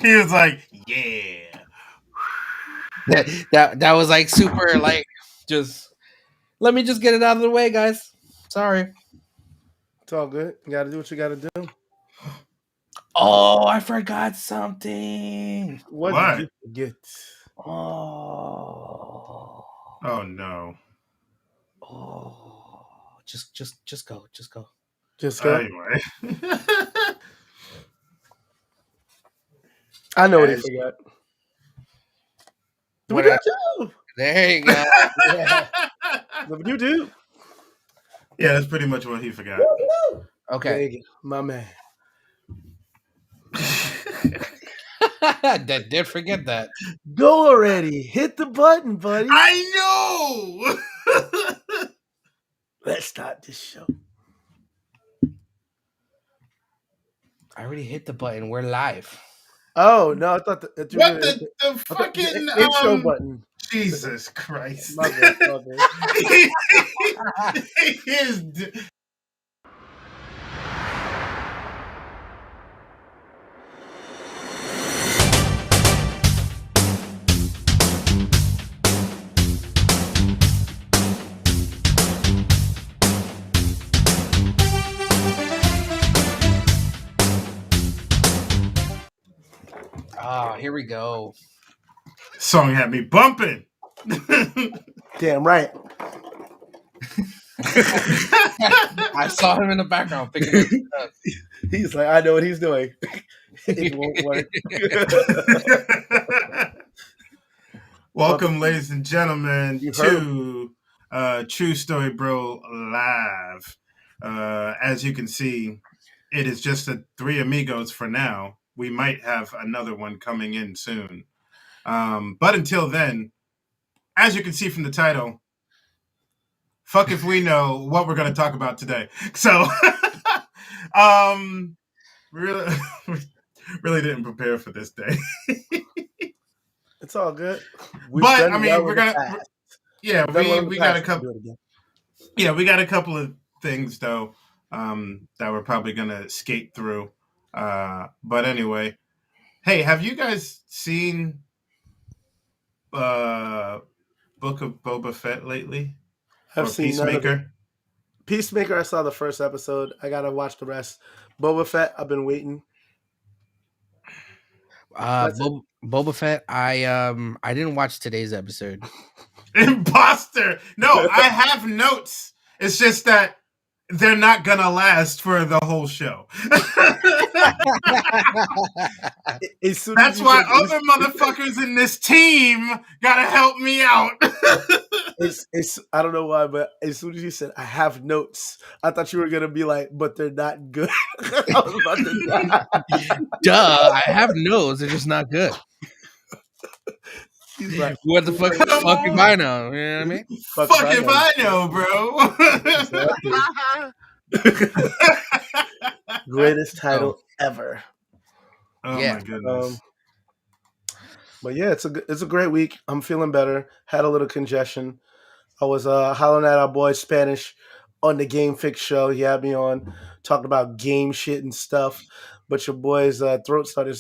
He was like, yeah. That was like super like just let me just get it out of the way, guys. Sorry. It's all good. You got to do what you got to do. Oh, I forgot something. What did What? you forget? Oh. Oh no. Oh. Just go. Just go. Just go. Anyway. I know what he As- forgot. What What you? there you go. Yeah. What you do? Yeah, that's pretty much what he forgot. There Okay. you go, my man. Did forget that. Go already. Hit the button, buddy. I know. Let's start this show. I already hit the button. We're live. Oh no, I thought that you were What gonna hit the I thought the fucking intro button. Jesus Christ. My bad, my bad. He is Here we go. song had me bumping. Damn right. I saw him in the background picking it up. He's like, I know what he's doing. It won't work. Welcome, ladies and gentlemen, You heard to True Story Bro Live. As you can see, it is just the three amigos for now. We might have another one coming in soon. But until then, as you can see from the title, fuck if we know what we're going to talk about today. So, really, really didn't prepare for this day. It's all good. But I mean, we're gonna, yeah, we got a couple. Yeah, we got a couple of things though that we're probably gonna skate through. But anyway, hey, have you guys seen Book of Boba Fett lately? I've or seen none of it. Peacemaker? Peacemaker, I saw the first episode. I gotta watch the rest. Boba Fett, I've been waiting. Boba Fett. I didn't watch today's episode. Imposter. No, I have notes. It's just that they're not gonna last for the whole show. That's why other motherfuckers in this team gotta help me out. It's I don't know why, but as soon as you said I have notes, I thought you were gonna be like, but they're not good. I was about to die. Duh, I have notes. They're just not good. He's like, what the fuck if I know? You know what I mean? Fuck if I know, bro. Greatest title ever. Oh yeah. My goodness. But yeah, it's a great week. I'm feeling better. Had a little congestion. I was hollering at our boy Spanish on the Game Fix show. He had me on talking about game shit and stuff. But your boy's throat started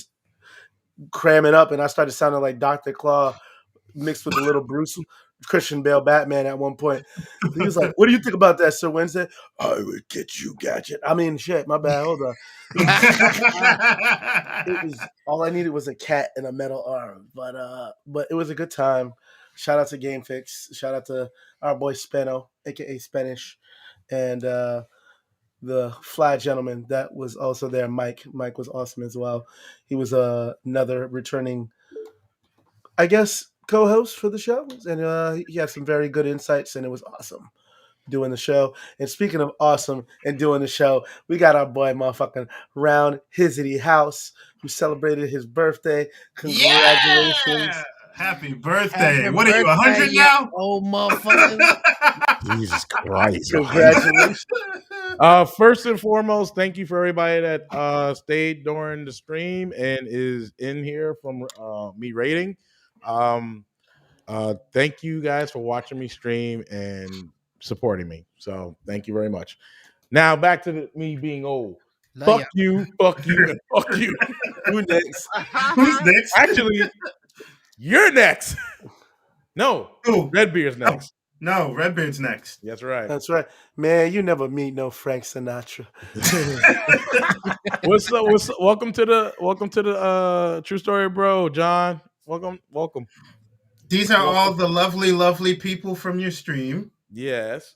cramming up, and I started sounding like Dr. Claw mixed with the little Bruce Christian Bale Batman at one point. He was like, "What do you think about that, Sir Wednesday?" I would get you, Gadget. I mean, shit, my bad. Hold on. It was all I needed was a cat and a metal arm, but it was a good time. Shout out to Game Fix. Shout out to our boy Spano, aka Spanish, and the fly gentleman that was also there, Mike. Mike was awesome as well. He was another returning, I guess, co-host for the show, and he had some very good insights, and it was awesome doing the show. And speaking of awesome and doing the show, we got our boy motherfucking Roundhouse who celebrated his birthday. Congratulations. Yeah! Happy birthday. What are you, 100 now? Oh, motherfucker. Jesus Christ. Congratulations. First and foremost, thank you for everybody that stayed during the stream and is in here from me rating. Thank you guys for watching me stream and supporting me. So thank you very much. Now back to me being old. Fuck you, and fuck you. Who next? Who's next? Actually, you're next. No, Who? Redbeard's next. No, Redbeard's next. That's right. That's right, man. You never meet no Frank Sinatra. What's up? Welcome to the True Story Bro, John. Welcome. These are all the lovely, lovely people from your stream, Yes.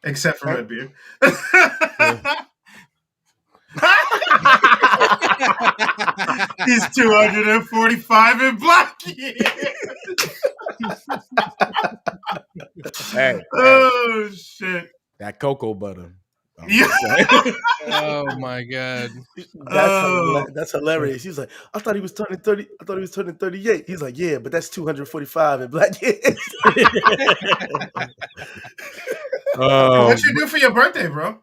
except for Redbeard. He's 245 in black. Hey. Oh shit! That cocoa butter. Yeah. Oh my god. That's hilarious. He's like, I thought he was turning 30. I thought he was turning 38. He's like, yeah, but that's 245 in black years. What you do for your birthday, bro?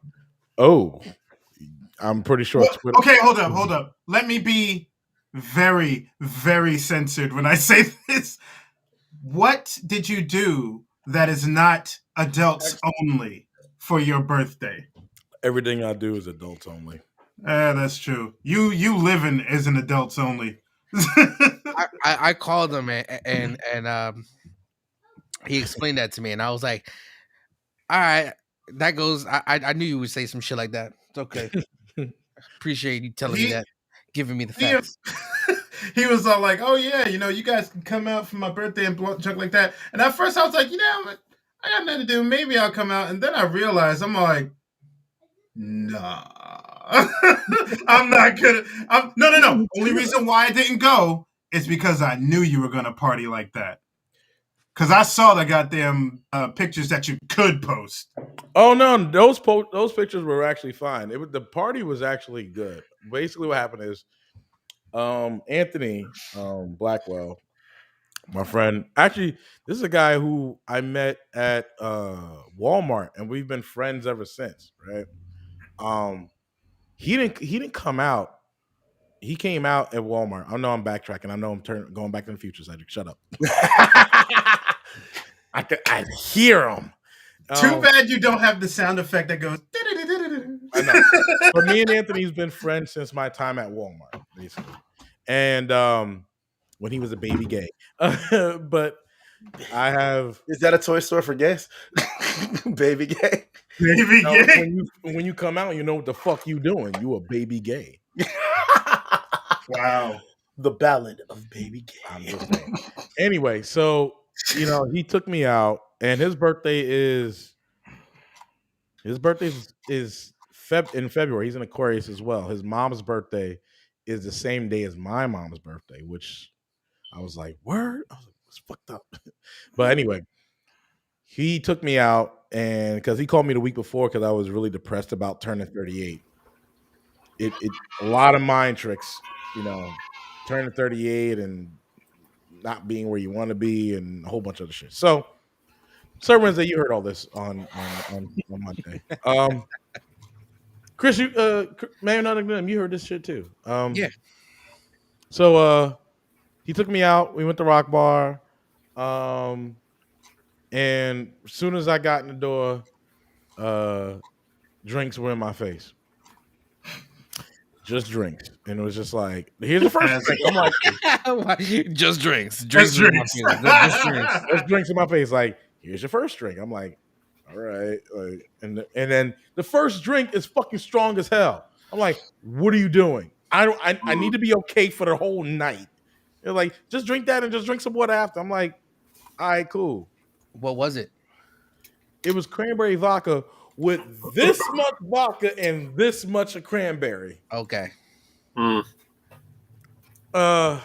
Oh, I'm pretty sure. Well, okay, hold up. Let me be very, very censored when I say this. What did you do that is not adults only for your birthday? Everything I do is adults only. That's true. You living is an adults only. I called him and he explained that to me, and I was like, all right, that goes. I knew you would say some shit like that. It's okay. Appreciate you telling me that, giving me the facts. He was all like, "Oh yeah, you guys can come out for my birthday and junk like that." And at first I was like, I got nothing to do. Maybe I'll come out. And then I realized I'm like, nah, I'm not gonna. No. Only reason why I didn't go is because I knew you were gonna party like that. Because I saw the goddamn pictures that you could post. Oh no, those pictures were actually fine. The party was actually good. Basically, what happened is, Anthony Blackwell, my friend. Actually, this is a guy who I met at Walmart, and we've been friends ever since. Right? He didn't come out. He came out at Walmart. I know I'm backtracking. I know I'm going back in the future. Cedric, shut up. I hear him. Too bad you don't have the sound effect that goes. I know. But me and Anthony's been friends since my time at Walmart, basically. And when he was a baby gay. But I have. Is that a toy store for gays? Baby gay. Baby gay. When you come out, you know what the fuck you doing. You a baby gay. Wow. The Ballad of Baby Gay. I'm just saying. Anyway, so he took me out, and his birthday is in February. He's in Aquarius as well. His mom's birthday is the same day as my mom's birthday, which I was like, word? I was like, it's fucked up. But anyway, he took me out, and because he called me the week before because I was really depressed about turning 38. It a lot of mind tricks, turning 38 and not being where you want to be and a whole bunch of other shit. So, Sir Wednesday, you heard all this on Monday. Chris, you man, not again. You heard this shit too. Yeah. So he took me out. We went to Rock Bar, and as soon as I got in the door, drinks were in my face. Just drinks, and it was just like, here's the first drink. I'm like, just drinks. Just drinks. Just drinks in my face. Like, here's your first drink. I'm like, all right. Like, and then the first drink is fucking strong as hell. I'm like, what are you doing? I need to be okay for the whole night. They're like, just drink that and just drink some water after. I'm like, all right, cool. What was it? It was cranberry vodka with this much vodka and this much of cranberry. Okay. Oh, like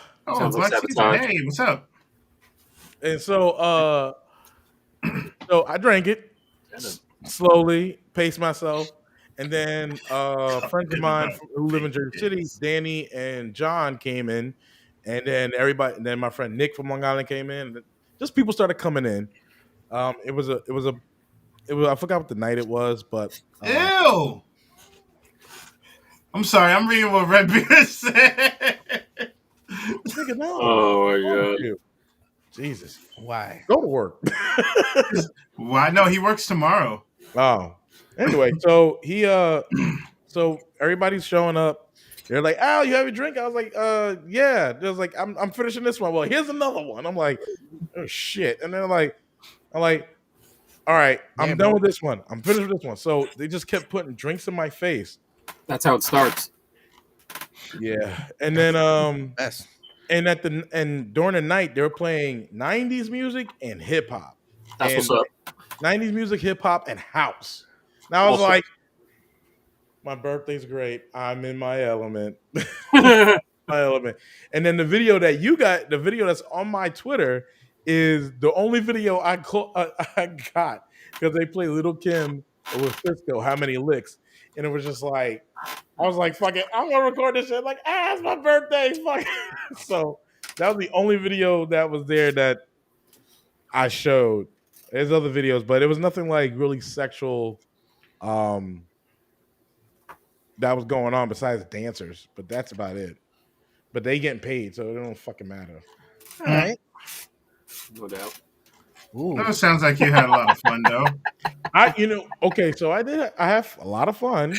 hey, what's up? And so I drank it slowly, paced myself, and then friends of mine who live in Jersey City, Danny and John, came in, and then then my friend Nick from Long Island came in. Just people started coming in. It was I forgot what the night it was, but ew. I'm sorry, I'm reading what Redbeard said. Nigga, no. Oh my god. Jesus. Why? Go to work. Why? No, he works tomorrow. Oh. Anyway, so he so everybody's showing up. They're like, "Al, you have a drink?" I was like, yeah. They're like, I'm finishing this one. Well, here's another one. I'm like, oh shit. And they're like, I'm like, all right, I'm Damn, done bro. with this one. I'm finished with this one. So they just kept putting drinks in my face. That's how it starts. Yeah. And then Best. and during the night they were playing 90s music and hip hop. That's And what's up. 90s music, hip hop, and house. Now I was Awesome. like, my birthday's great. I'm in my element. My element. And then the video that you got, the video that's on my Twitter, is the only video I got because they play Little Kim with Cisco, How Many Licks, and it was just like, I was like, fuck it, I'm gonna record this shit. Like, it's my birthday, fuck it. So that was the only video that was there that I showed. There's other videos, but it was nothing like really sexual that was going on besides dancers, but that's about it. But they getting paid, so it don't fucking matter. All right. No doubt. Ooh. That sounds like you had a lot of fun, though. Okay, so I have a lot of fun.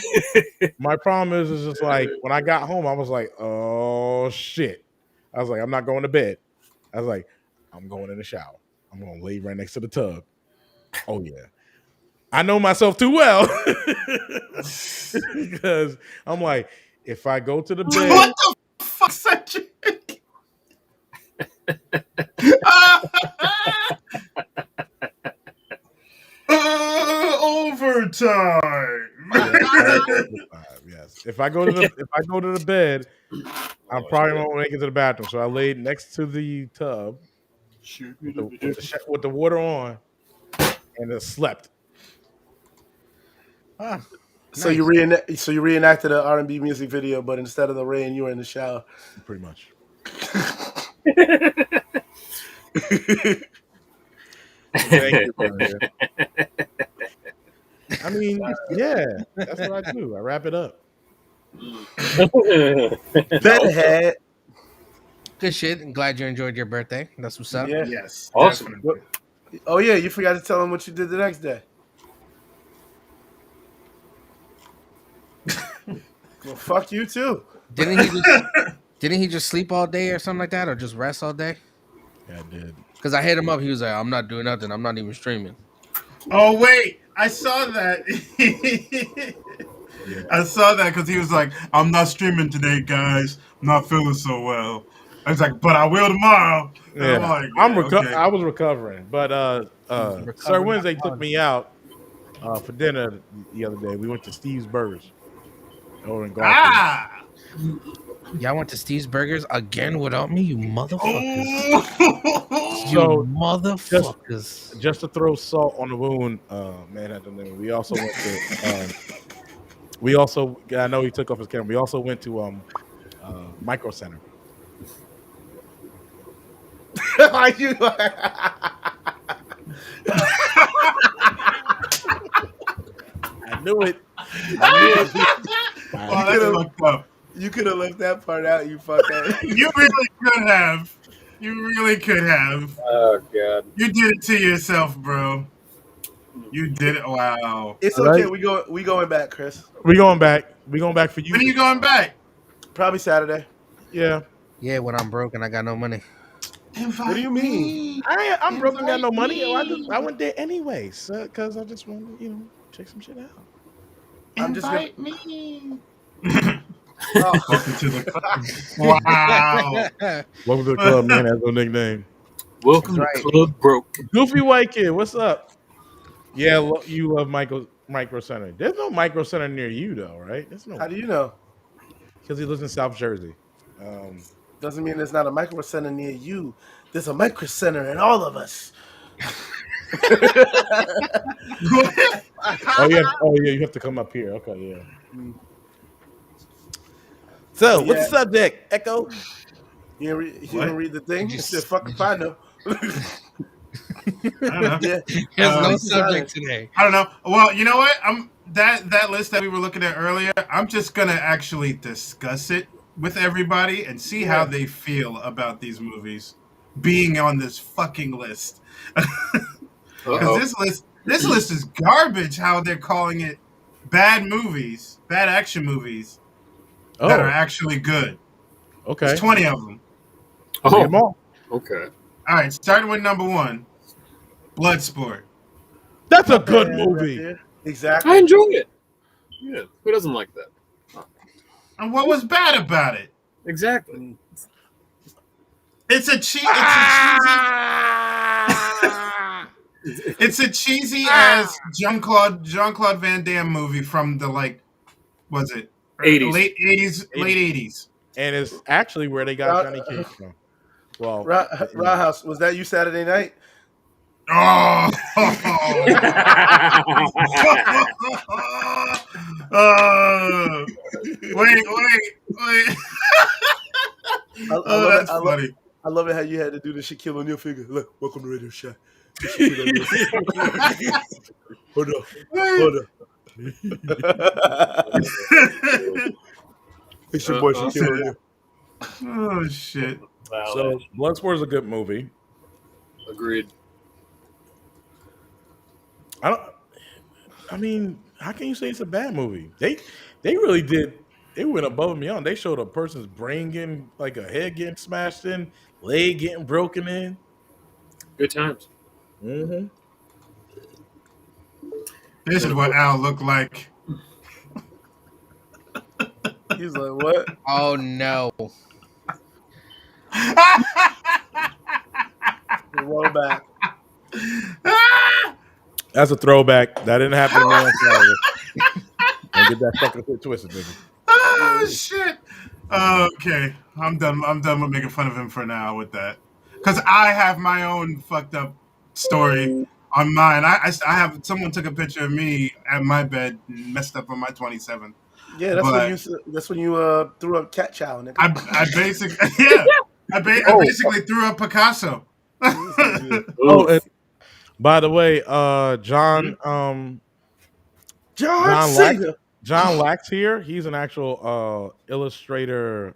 My problem is just like when I got home, I was like, oh shit. I was like, I'm not going to bed. I was like, I'm going in the shower. I'm gonna lay right next to the tub. Oh yeah. I know myself too well. Because I'm like, if I go to the bed. What the fuck, Cedric? Overtime. Yes. If I go to the bed, I'm probably won't make it to the bathroom. So I laid next to the tub with the water on, and then slept. Ah, So nice. you reenacted an R&B music video, but instead of the rain, you were in the shower. Pretty much. Thank you, brother. I mean, yeah, that's what I do. I wrap it up. Bedhead. Good shit. I'm glad you enjoyed your birthday. That's what's up. Yeah. Yes, Awesome. definitely. Oh yeah, you forgot to tell him what you did the next day. Well, fuck you too. Didn't he just sleep all day or something like that, or just rest all day? Yeah, I did. Because I hit him up. He was like, "I'm not doing nothing. I'm not even streaming." Oh wait, I saw that. Yeah. I saw that because he was like, "I'm not streaming today, guys. I'm not feeling so well." I was like, "But I will tomorrow." And Yeah, I'm like, okay. I was recovering, but Sir Recovering Wednesday not took me out for dinner the other day. We went to Steve's Burgers over in Garfield. Ah! Y'all went to Steve's Burgers again without me, you motherfuckers. Oh! You So, motherfuckers. Just to throw salt on the wound, we also went to. I know he took off his camera. We also went to Micro Center. Are you? I knew it. Oh, that's fucked up. You could have left that part out. You fucker. You really could have. You really could have. Oh god. You did it to yourself, bro. You did it. Wow. It's All okay. right. We going back, Chris. We going back. We going back for you. When are you going back? Probably Saturday. Yeah. Yeah, when I'm broke and I got no money. What do you mean? I'm broke and got no money. I went there anyway, because I just wanted to, check some shit out. I'm just gonna. me. Oh. Welcome to the club. Wow. Welcome to the club, man. That's no nickname. Welcome That's right. to Club Broke. Goofy white kid, what's up? Yeah, you love Micro Center. There's no Micro Center near you, though, right? There's no. How do you know? Because he lives in South Jersey. Doesn't mean there's not a micro center near you. There's a micro center in all of us. You have to come up here. Okay, yeah. So, what's the subject, Echo? You didn't read the thing? Did It's you- just fucking fine though. I don't know. Yeah. There's no Um, subject today. I don't know. Well, you know what? That list that we were looking at earlier. I'm just gonna actually discuss it with everybody and see how they feel about these movies being on this fucking list. Because Uh-oh. this list is garbage. How they're calling it bad movies, bad action movies that are Oh, actually good. There's okay. 20 of them. Read 'em all. Okay. All right, starting with number 1, Bloodsport. That's a Not good bad right movie. there. I Exactly. enjoy it. Yeah. Who doesn't like that? And what was bad about it? Exactly. It's a cheesy. It's a cheesy as Jean-Claude Van Damme movie from the was it 80s. late 80s, late 80s. And it's actually where they got Johnny Cage from. Well, Roundhouse, was that you Saturday night? Oh, wait. I Oh, love it. that's funny. I love it how you had to do the Shaquille O'Neal figure. Look, welcome to Radio Shack. Hold up. It's your boy Shaquille O'Neal. Oh shit! Wow. So Bloodsport is a good movie. Agreed. I mean, how can you say it's a bad movie? They really did. They went above and beyond. They showed a person's brain getting like a head getting smashed in, leg getting broken in. Good times. Mm-hmm. This is what Al looked like. He's like, what? Oh no! Roll back. That's a throwback. That didn't happen to me on Saturday. Don't get that fucking shit twisted, baby. Oh shit! Okay, I'm done. I'm done with making fun of him for now with that, because I have my own fucked up story on mine. I have someone took a picture of me at my bed, messed up on my 27th. Yeah, that's when you threw up cat chow, nigga. I basically I basically threw up Picasso. Oh, and by the way, John Cena. John Lax here. He's an actual illustrator.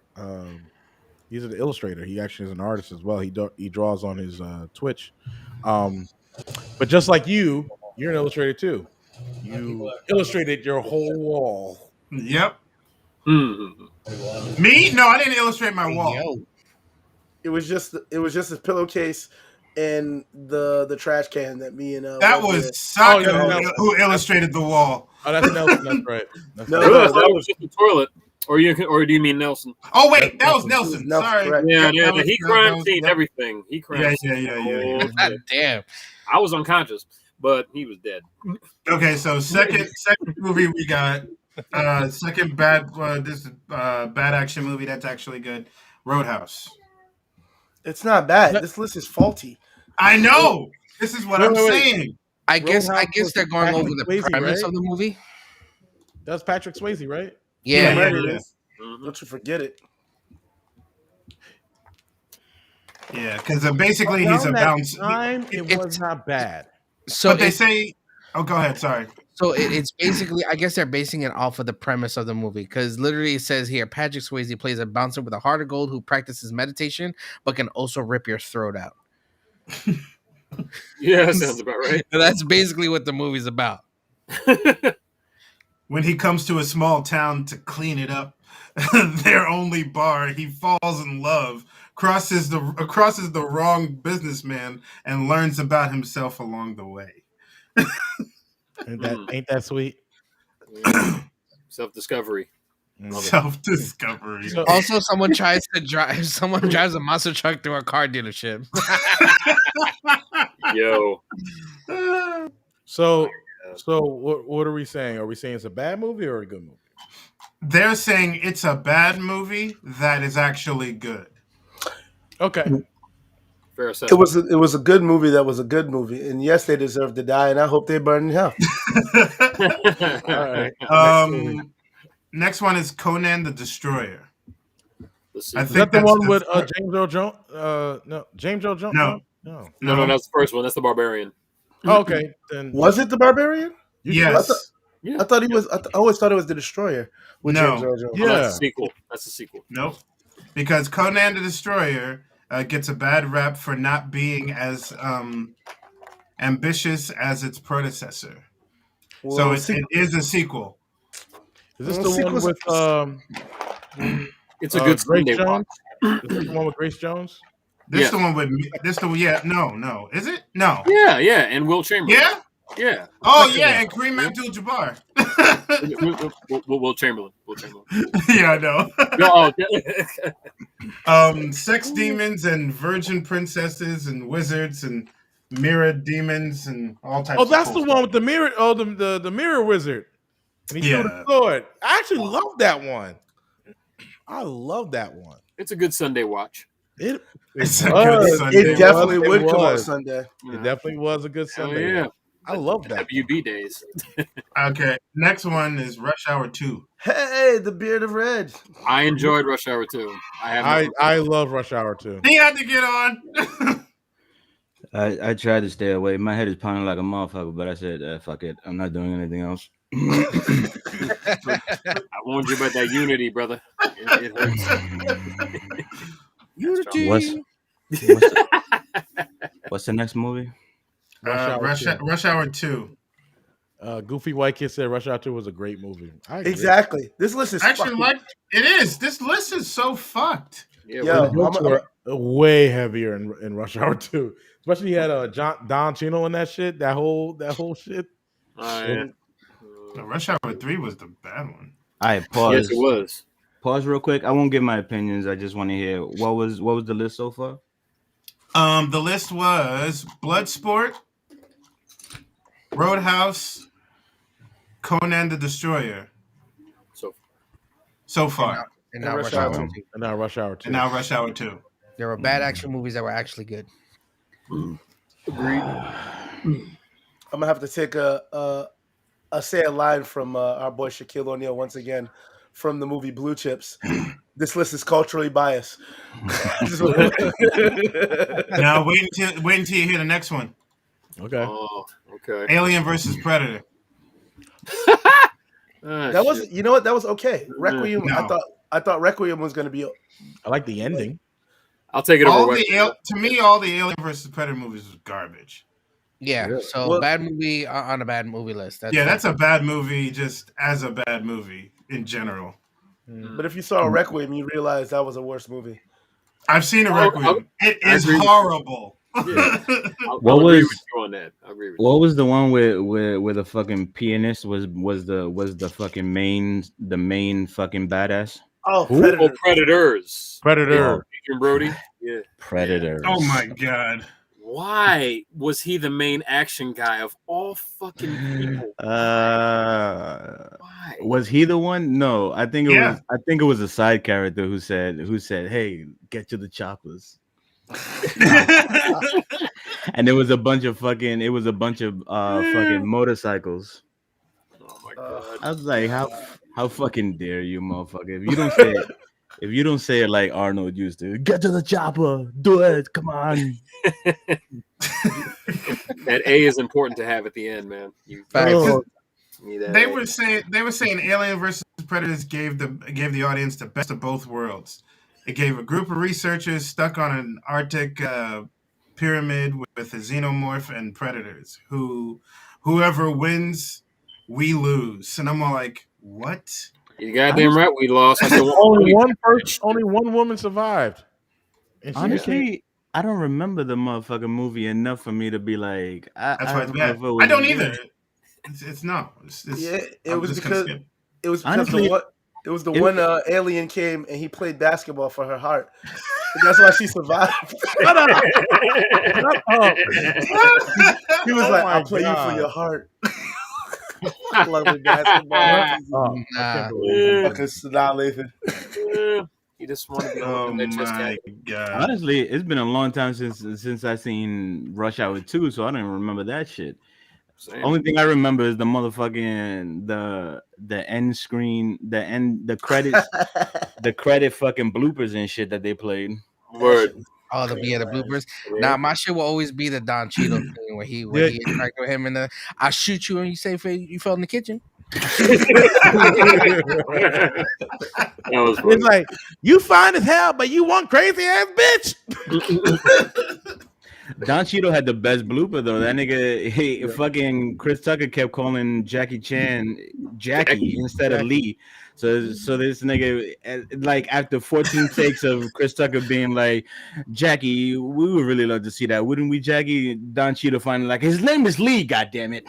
He's an illustrator. He actually is an artist as well. He draws on his Twitch. But just like you're an illustrator too. You illustrated your whole wall. Yep. Mm-hmm. Me? No, I didn't illustrate my wall. Yo. It was just a pillowcase and the trash can that me and That Wesley was had. Saka who illustrated the wall. Oh, that's Nelson. That's right. No, That that was just the toilet. Or do you mean Nelson? Oh wait, that was Nelson. Nelson, Sorry. correct. Yeah, That was- he that crime was- seen everything. He crime Yeah. seen. God damn! I was unconscious, but he was dead. Okay, so second movie we got second bad bad action movie that's actually good. Roadhouse. It's not bad. This list is faulty. I know. This is what I'm saying. I guess Roadhouse they're going was over the Patrick Swayze, premise right? of the movie. That's Patrick Swayze, right? Yeah. Right, it is. Mhm. Don't you forget it. Yeah, because basically he's a Around that bounce. time, it was not bad. So But they say, oh, go ahead. Sorry. So it's basically, I guess they're basing it off of the premise of the movie, because literally it says here, Patrick Swayze plays a bouncer with a heart of gold who practices meditation, but can also rip your throat out. Yeah, that sounds about right. So that's basically what the movie's about. When he comes to a small town to clean it up, their only bar, he falls in love, crosses the wrong businessman, and learns about himself along the way. Ain't that sweet? Yeah. Self-discovery. Self-discovery. So- Also, someone drives a monster truck through a car dealership. Yo. So what are we saying? Are we saying it's a bad movie or a good movie? They're saying it's a bad movie that is actually good. Okay. Fair assessment. It was a good movie that was a good movie. And yes, they deserve to die, and I hope they burn in hell. All right. Next one is Conan the Destroyer. I Is that the one with James Earl Jones? No, James Earl Jones. No. No, that's the first one. That's the Barbarian. Oh, okay. Then Was it the Barbarian? Yes. I thought he was. I always thought it was the Destroyer with No. James Earl Jones. Yeah. That's the sequel. That's the sequel. Nope. Because Conan the Destroyer gets a bad rap for not being as ambitious as its predecessor. Well, So it is a sequel. Is this the one with It's a good Grace Sunday watch. Jones? Is this the one with Grace Jones? This Yes. the one with no. Is it? No. Yeah, and Will Chamberlain. Yeah? Yeah. Oh Fuck yeah, yeah. and Kareem Abdul-Jabbar. Will Chamberlain. Yeah, I know. No, Sex demons and virgin princesses and wizards and mirror demons and all types. Oh, of that's cool the one with the mirror. Oh, the mirror wizard. And he threw the Yeah. sword. I actually love that one. I love that one. it's a good Sunday watch. It It's a was. good Sunday. It definitely was. would It come on was. Sunday. It definitely was a good Hell Sunday. yeah. I love that. WB days. Okay, next one is Rush Hour 2. Hey, the beard of red. I enjoyed Rush Hour 2. I love Rush Hour 2. He had to get on. I tried to stay away. My head is pounding like a motherfucker, but I said, fuck it. I'm not doing anything else. I warned you about that Unity, brother. It hurts. Unity. What's the next movie? Rush Hour 2. Goofy White Kid said Rush Hour 2 was a great movie. I agree. Exactly. This list is Actually, fucking- like it is. This list is so fucked. Yeah, Yo, The jokes were way heavier in Rush Hour 2. Especially he had Don Chino in that shit. That whole shit. yeah. Rush Hour 3 was the bad one. All right, pause. Yes, it was. Pause real quick. I won't give my opinions. I just want to hear what was the list so far. The list was Bloodsport, Roadhouse, Conan the Destroyer. So far. And now Rush Rush Hour Hour 2. And now Rush Hour 2. And now Rush Hour 2. There were bad action movies that were actually good. Agreed. I'm gonna have to take a line from our boy Shaquille O'Neal once again from the movie Blue Chips. This list is culturally biased. Now wait until you hear the next one. Okay. Oh, okay. Alien versus Predator. That was, you know what? That was okay. Requiem. No. I thought Requiem was gonna be. I like the ending. I'll take it over. To me, all the Alien versus Predator movies was garbage. Yeah. So Well- bad movie on a bad movie list. That's a bad movie just as a bad movie in general. But if you saw Requiem, you realize that was a worse movie. I've seen a Requiem. It is agree with you. horrible. I'll What agree was- with you on that. I agree with you. What was the one where the fucking pianist was the fucking main fucking badass? Oh, Who? Predator. Oh, Predators. Predator. Adrian Brody. Yeah. Predator. Oh my god. Why was he the main action guy of all fucking people? Why? Was he the one? No, I think it Yeah. was. I think it was a side character who said, "Hey, get to the choppers." And it was a bunch of fucking motorcycles. Oh my god. I was like, how fucking dare you, motherfucker? If you don't say it like Arnold used to, get to the chopper, do it, come on. That A is important to have at the end, man. You Facts. need that They A. were saying Alien versus Predators gave the audience the best of both worlds. It gave a group of researchers stuck on an Arctic pyramid with a xenomorph and predators. Whoever wins, we lose. And I'm all like, what? You goddamn right we lost. I said, Only one woman survived. And she became- Honestly, I don't remember the motherfucking movie enough for me to be like, That's I why it's don't know bad. if it was I don't good. either. It's no. It's, Yeah, it I'm was just gonna because skip. it was because Honestly, the one alien came and he played basketball for her heart. And that's why she survived. Shut up. Shut up. He was Oh like, my "I'll play you God. for your heart." I love the basketball. Oh, I Nah. can't believe it. Fucking annihilating. You just want to be Oh on that chest my cat. god. Honestly, it's been a long time since I seen Rush Hour 2, so I don't even remember that shit. Same. Only thing I remember is the motherfucking the end screen, the credits, the credit fucking bloopers and shit that they played. Word. Oh, the bloopers. Yeah. Nah, my shit will always be the Don Cheadle thing where he interacted with him and I shoot you and you say you fell in the kitchen. That was funny. It's like, you fine as hell, but you one crazy ass bitch. Don Cheadle had the best blooper though. That nigga, fucking Chris Tucker kept calling Jackie Chan Jackie instead of Lee. So this nigga, like after 14 takes of Chris Tucker being like, Jackie, we would really love to see that, wouldn't we, Jackie? Don Cheadle finally like, his name is Lee, goddamn it.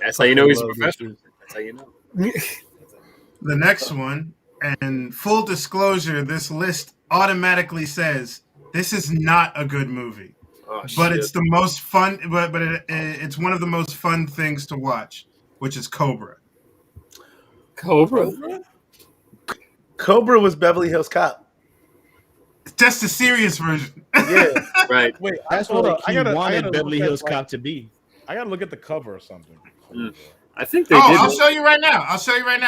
That's how you know he's a professional. That's how you know. The next one, and full disclosure, this list automatically says this is not a good movie, but it's the most fun. But it's one of the most fun things to watch, which is Cobra. Cobra was Beverly Hills Cop. Just the serious version. Yeah, right. Wait, That's hold what on. he wanted Beverly Hills Cop Cop to be. I gotta look at the cover or something. I think they did. I'll show you right now.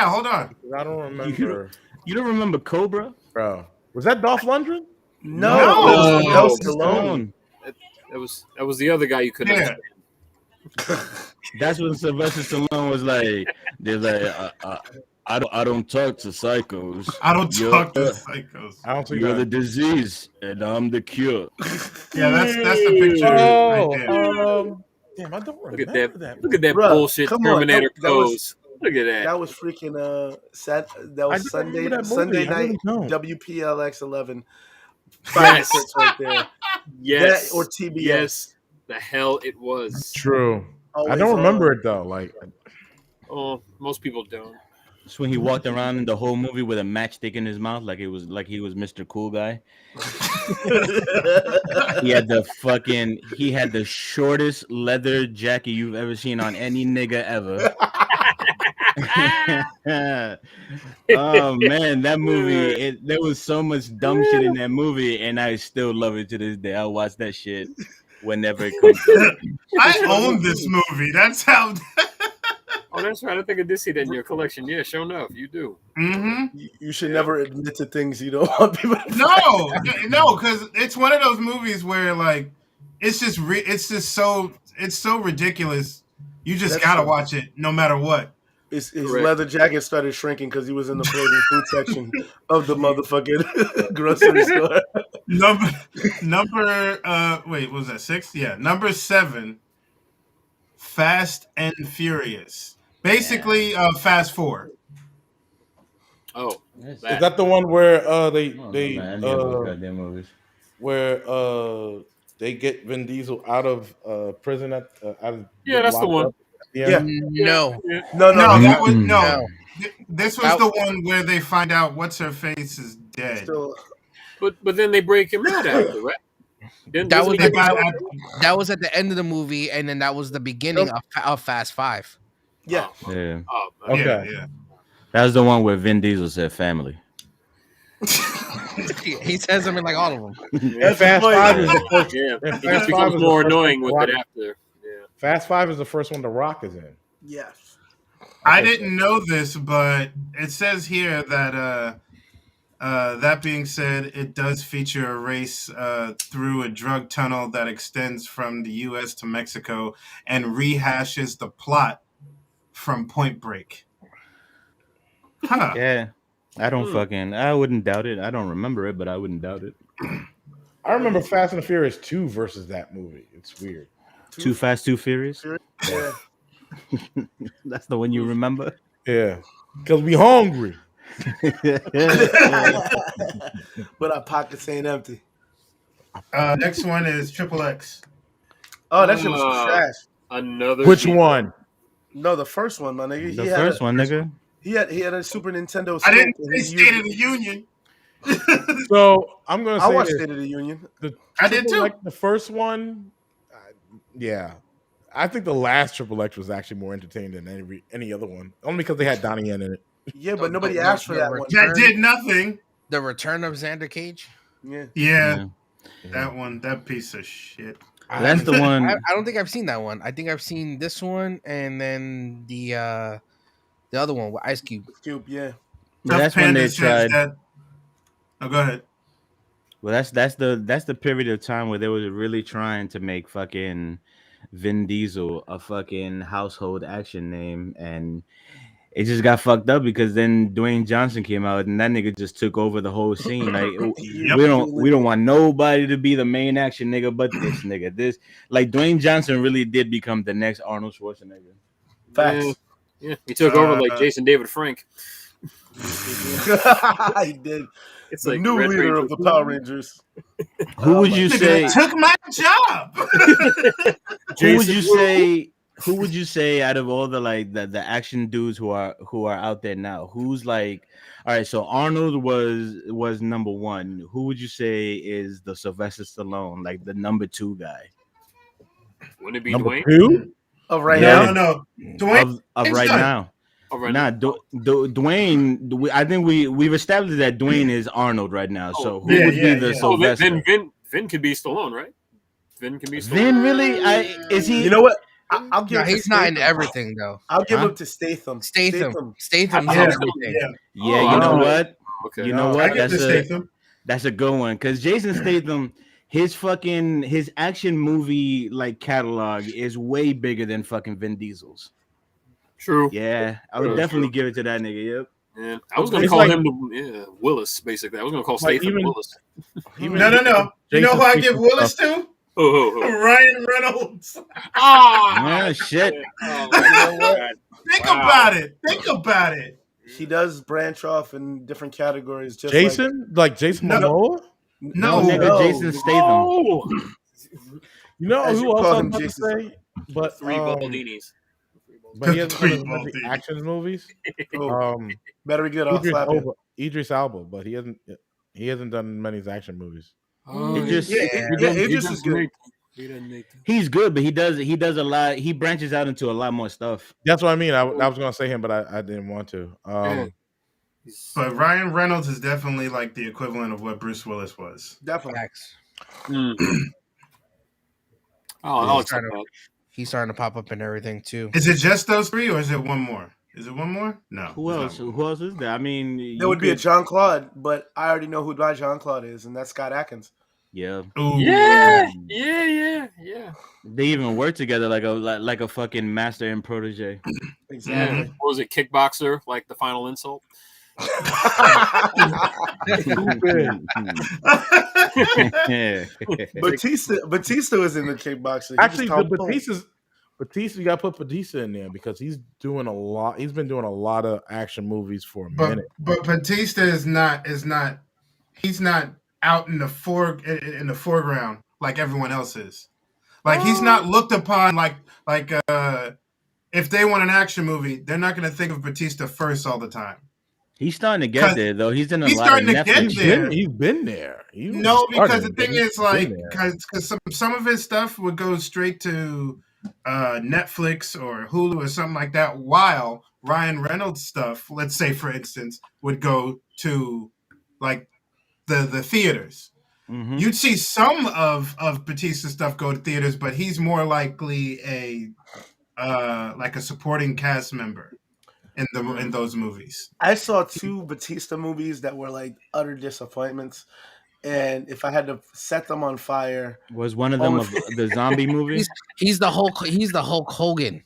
Hold on. I don't remember. You don't remember Cobra? Bro, was that Dolph Lundgren? No, Stallone. That was the other guy you couldn't understand. That's when Sylvester Stallone was like, they're like, I don't talk to psychos. I don't talk to psychos. I don't think You're the disease and I'm the cure. Yeah, that's the picture right there. Damn, I don't Look remember at that. Look at that Bruh, bullshit come on. Terminator That was- pose. Look at that. that was freaking that was Sunday remember that movie. Sunday I night really don't. WPLX 11. Yes. Right there. Yes. That or TBS. Yes. The hell it was. True. I Always don't remember on. it though. Like, Oh, most people don't. That's when he walked around in the whole movie with a matchstick in his mouth, like he was Mr. Cool Guy. He had the shortest leather jacket you've ever seen on any nigga ever. Oh man, that movie! There was so much dumb shit in that movie, and I still love it to this day. I watch that shit whenever it comes out. I own this movie. That's how. Oh, that's right. I think I did see that in your collection. Yeah, sure enough, you do. Mm-hmm. You should never admit to things you don't want people to No, because it's one of those movies where like it's so ridiculous. You just That's gotta true. watch it no matter what. His Correct. leather jacket started shrinking because he was in the frozen food section of the motherfucking grocery store. Wait, what was that 6? Yeah, number 7. Fast and Furious. Basically, Fast 4. Oh, is that the one where they get Vin Diesel out of prison out of that's the one. Yeah. No. No. That was No. This was the one where they find out what's her face is dead. Still, But then they break him out after, right? That was They got- That was at the end of the movie, and then that was the beginning of Fast 5. yeah. Yeah, Oh, Okay. Yeah. that was the one where Vin Diesel said family. He says them in like all of them. That's Fast the point. 5 is the first. yeah. and It just Fast 5 becomes is the more first annoying one with The it Rock- after. Yeah. Fast 5 is the first one The Rock is in. Yes. I didn't know this, but it says here that that being said, it does feature a race through a drug tunnel that extends from the U.S. to Mexico and rehashes the plot from Point Break. Huh. Yeah, I wouldn't doubt it. I don't remember it, but I wouldn't doubt it. I remember Fast and the Furious 2 versus that movie. It's weird. Too Fast, Too Furious. Yeah. That's the one you remember. Yeah, because we hungry. But our pockets ain't empty. Next one is Triple X. Oh, that shit was trash. Another. Which one? No, the first one, my nigga. The first one, nigga. He had a Super Nintendo. I didn't Scope, and say he State used of the Union. So I'm gonna say I watched this. State of the Union. I did too. Like the first one, yeah. I think the last Triple X was actually more entertaining than any other one, only because they had Donnie Yen in it. Yeah, but nobody asked for that one. That did nothing. The Return of Xander Cage. Yeah. Yeah, that one, that piece of shit. That's the one. I don't think I've seen that one. I think I've seen this one and then the other one with Ice Cube. Cube, yeah. But that's when they tried. Oh, go ahead. Well, that's the period of time where they were really trying to make fucking Vin Diesel a fucking household action name, and it just got fucked up because then Dwayne Johnson came out and that nigga just took over the whole scene. Like Yep. we don't want nobody to be the main action nigga, but this nigga. This like Dwayne Johnson really did become the next Arnold Schwarzenegger. Facts. Yeah, he took over like Jason David Frank. He did. It's The like new Red leader Ranger. of the Power Rangers. Who would you say? Took my job. Who would you say out of all the like the action dudes who are out there now? Who's like, all right? So Arnold was number one. Who would you say is the Sylvester Stallone, like the number 2 guy? Wouldn't it be Number Dwayne? 2? Of right Yeah. now? No. Dwayne Of right done. now. Oh, right Nah, now. Dwayne. I think we've established that Dwayne is Arnold right now. So who yeah, would yeah, be the yeah. Oh, Sylvester? then Vin could be Stallone, right? Vin can be Stallone. Vin really? Is he? You know what? I'll give No, it to he's not in Statham. everything though. I'll give Huh? him to Statham. Statham. Yeah, in yeah. everything. Yeah, Oh, you know no. what? Okay. You know No, what? I get the Statham. That's a good one because Jason Statham, his action movie like catalog is way bigger than fucking Vin Diesel's. True. Yeah, I would True, definitely true. give it to that nigga. Yep. Yeah. I was gonna It's call like- him Willis, basically. I was gonna call Like Statham even- Willis. Even No. You know Jason who I Statham give Willis stuff. to? Oh. Ryan Reynolds. Ah, shit. Oh, You know what? Think Wow. about it. Think about it. He does branch off in different categories. Just Jason? Like Jason No. Momoa? No, nigga, no. Jason Statham. Oh, You know As who you else call I'm him, about to Jason. say? But 3 Baldinis. but he hasn't Three done as many Baldinis. action movies. Oh, better be good. I'll slap him. Idris Elba, but he hasn't done many action movies. Oh, It just- Idris is good. He doesn't make them. He's good, but he does a lot. He branches out into a lot more stuff. That's what I mean. I was gonna say him, but I didn't want to. But Ryan Reynolds is definitely like the equivalent of what Bruce Willis was. Definitely. Facts. Oh, I'll accept Kind of- that. He's starting to pop up in everything too. Is it just those 3 or is it one more? Is it one more? No. Who it's else? not one. Who else is there? I mean, There would be a John Claude, but I already know who my John Claude is, and that's Scott Adkins. Yeah, Ooh. Yeah. they even work together like a fucking master and protege. Exactly. What was it? Kickboxer, like the final insult. Batista was in the kickboxer. He Actually, was the Tom Batista, you got to put Batista in there because he's doing a lot. He's been doing a lot of action movies for a minute. But Batista is not. He's not out in the foreground like everyone else is. Like he's not looked upon like if they want an action movie, they're not going to think of Batista first all the time. He's starting to get there though. He's in a He's lot starting of to Netflix. get there. He's been there. He was No, because the started, thing but he's is, like, been there. because some of his stuff would go straight to Netflix or Hulu or something like that, while Ryan Reynolds stuff, let's say for instance, would go to like the theaters. Mhm. You'd see some of Batista's stuff go to theaters, but he's more likely a supporting cast member in those movies. I saw 2 Batista movies that were like utter disappointments, and if I had to set them on fire, Was one of them of the zombie movie? He's the Hulk. He's the Hulk Hogan.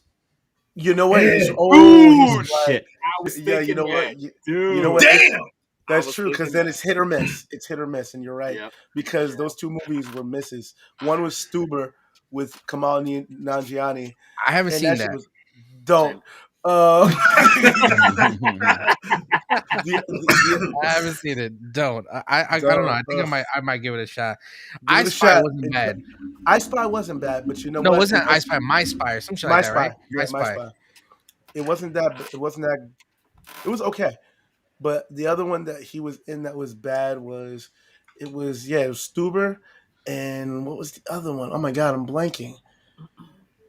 you know what? He's Yeah. old. He's like- Shit. I was yeah, you thinking know what? that, You dude. know what? Damn. That's I was true, because thinking then that. it's hit or miss. It's hit or miss, and you're right. Yep. Because those 2 movies were misses. One was Stuber with Kamal Nanjiani. I haven't And seen shit that. was don't. I haven't seen it. Don't. I don't know. I think I might give it a shot. Give I it a Spy shot. wasn't bad. I Spy wasn't bad, but you know No, what? it wasn't It I was- Spy. My Spy or some shit My like that, Spy. right? Yeah, My Spy. It wasn't that. It wasn't that. It was okay, but the other one that he was in that was bad was, it was Stuber, and what was the other one? Oh my god, I'm blanking.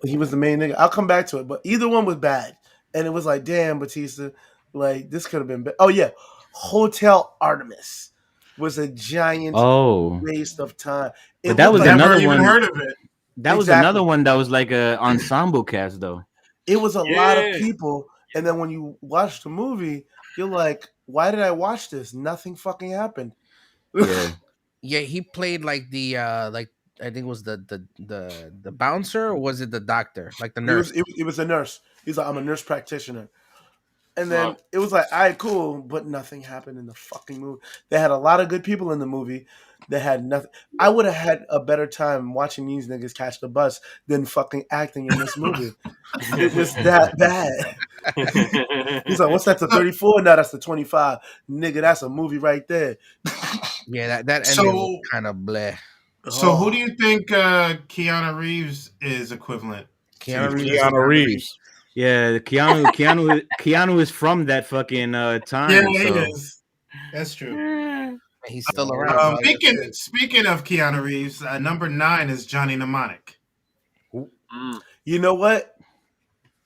He was the main nigga. I'll come back to it, but either one was bad, and it was like, damn, Batista, like this could have been. Oh yeah, Hotel Artemis was a giant Oh, waste of time. But that was looked like- Never another even one. heard of it. that was Exactly. another one that was like a ensemble cast though. It was a lot of Yeah. people, and then when you watch the movie, you're like, "Why did I watch this? Nothing fucking happened." Yeah. Yeah, he played like the like I think it was the bouncer, or was it the doctor? Like the It nurse. was a nurse. He's like, "I'm a nurse practitioner." And then it was like, all right, cool, but nothing happened in the fucking movie. They had a lot of good people in the movie. They had nothing. I would have had a better time watching these niggas catch the bus than fucking acting in this movie. It was that bad. He's like, what's that, the 34? No, that's the 25. Nigga, that's a movie right there. Yeah, that ending was kind of bleh. So who do you think Keanu Reeves is equivalent to? Keanu Reeves. Yeah, Keanu is from that fucking time. Yeah, so. he is. That's true. He's still around. Speaking of Keanu Reeves, number 9 is Johnny Mnemonic. You know what?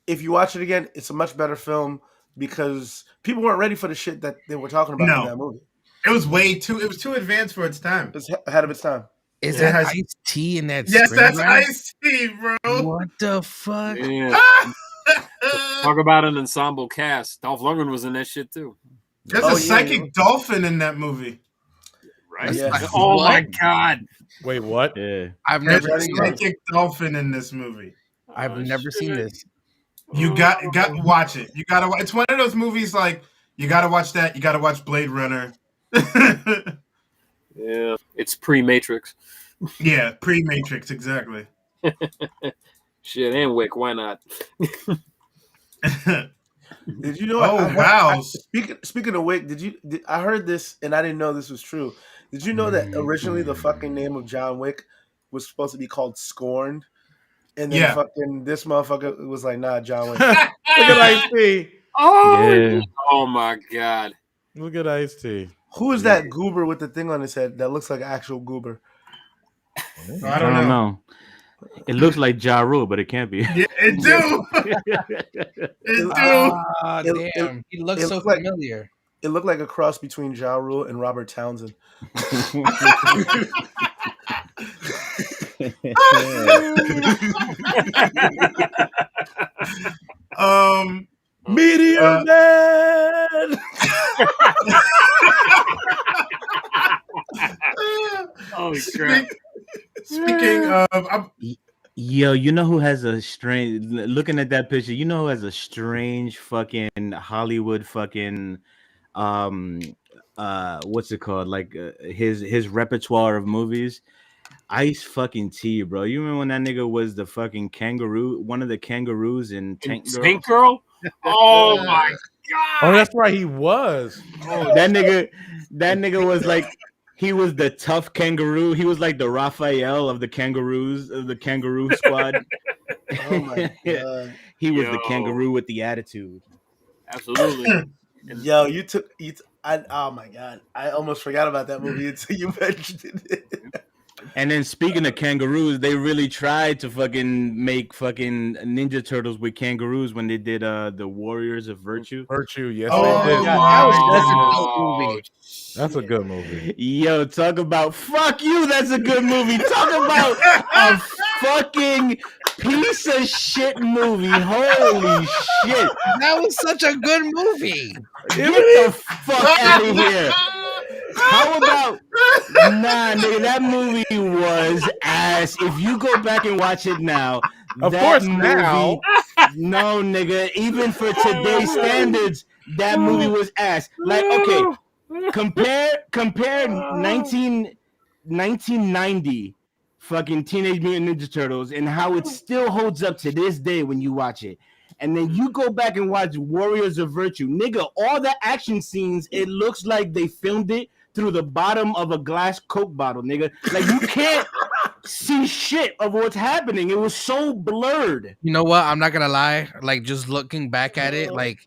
If you watch it again, it's a much better film because people weren't ready for the shit that they were talking about in that movie. It was it was too advanced for its time. It's ahead of its time. Is that Ice-T in that? Yes, that's Ice-T, bro. What the fuck? Yeah. Talk about an ensemble cast. Dolph Lundgren was in that shit too. There's a psychic dolphin in that movie. Right? Yeah. Oh my god. Wait, what? Yeah. I've never There's a seen psychic dolphin in this movie. I've never seen this. You got watch it. You gotta. It's one of those movies like you gotta watch that. You gotta watch Blade Runner. Yeah, it's pre-Matrix. Yeah, pre-Matrix, exactly. Shit, and Wick, why not? Did you know? Wow! Speaking of Wick, I heard this and I didn't know this was true. Did you know that originally the fucking name of John Wick was supposed to be called Scorned, and then fucking this motherfucker was like, nah, John Wick. Look at Ice-T. Oh my god! Look at Ice-T. Who is that goober with the thing on his head that looks like an actual goober? I don't know. It looks like Ja Rule, but it can't be. Yeah, it do. Damn. He looks so familiar. It looked like a cross between Ja Rule and Robert Townsend. Meteor Man. Holy crap! Speaking of, yo, you know who has a strange? Looking at that picture, you know who has a strange fucking Hollywood fucking what's it called? Like his repertoire of movies. Ice fucking T, bro. You remember when that nigga was the fucking kangaroo, one of the kangaroos in Tank Girl? Tank Girl? Oh my god! Oh, that's right, he was. Oh, that nigga was like, he was the tough kangaroo. He was like the Raphael of the kangaroos, of the kangaroo squad. Oh my god! He was the kangaroo with the attitude. Absolutely. Yo, oh my god! I almost forgot about that movie until you mentioned it. And then speaking of kangaroos, they really tried to fucking make fucking Ninja Turtles with kangaroos when they did the Warriors of Virtue. Virtue, yes, Oh, they did. That's a good movie. That's a good movie. Yo, talk about fuck you. That's a good movie. Talk about a fucking piece of shit movie. Holy shit. That was such a good movie. Get the fuck out of here. How about nigga, that movie was ass. If you go back and watch it now, of course movie, now. No, nigga, even for today's standards, that movie was ass. Like, okay, compare 1990 fucking Teenage Mutant Ninja Turtles and how it still holds up to this day when you watch it. And then you go back and watch Warriors of Virtue. Nigga, all the action scenes, it looks like they filmed it through the bottom of a glass Coke bottle, nigga. Like, you can't see shit of what's happening. It was so blurred. You know what? I'm not gonna lie. Like, just looking back at it, like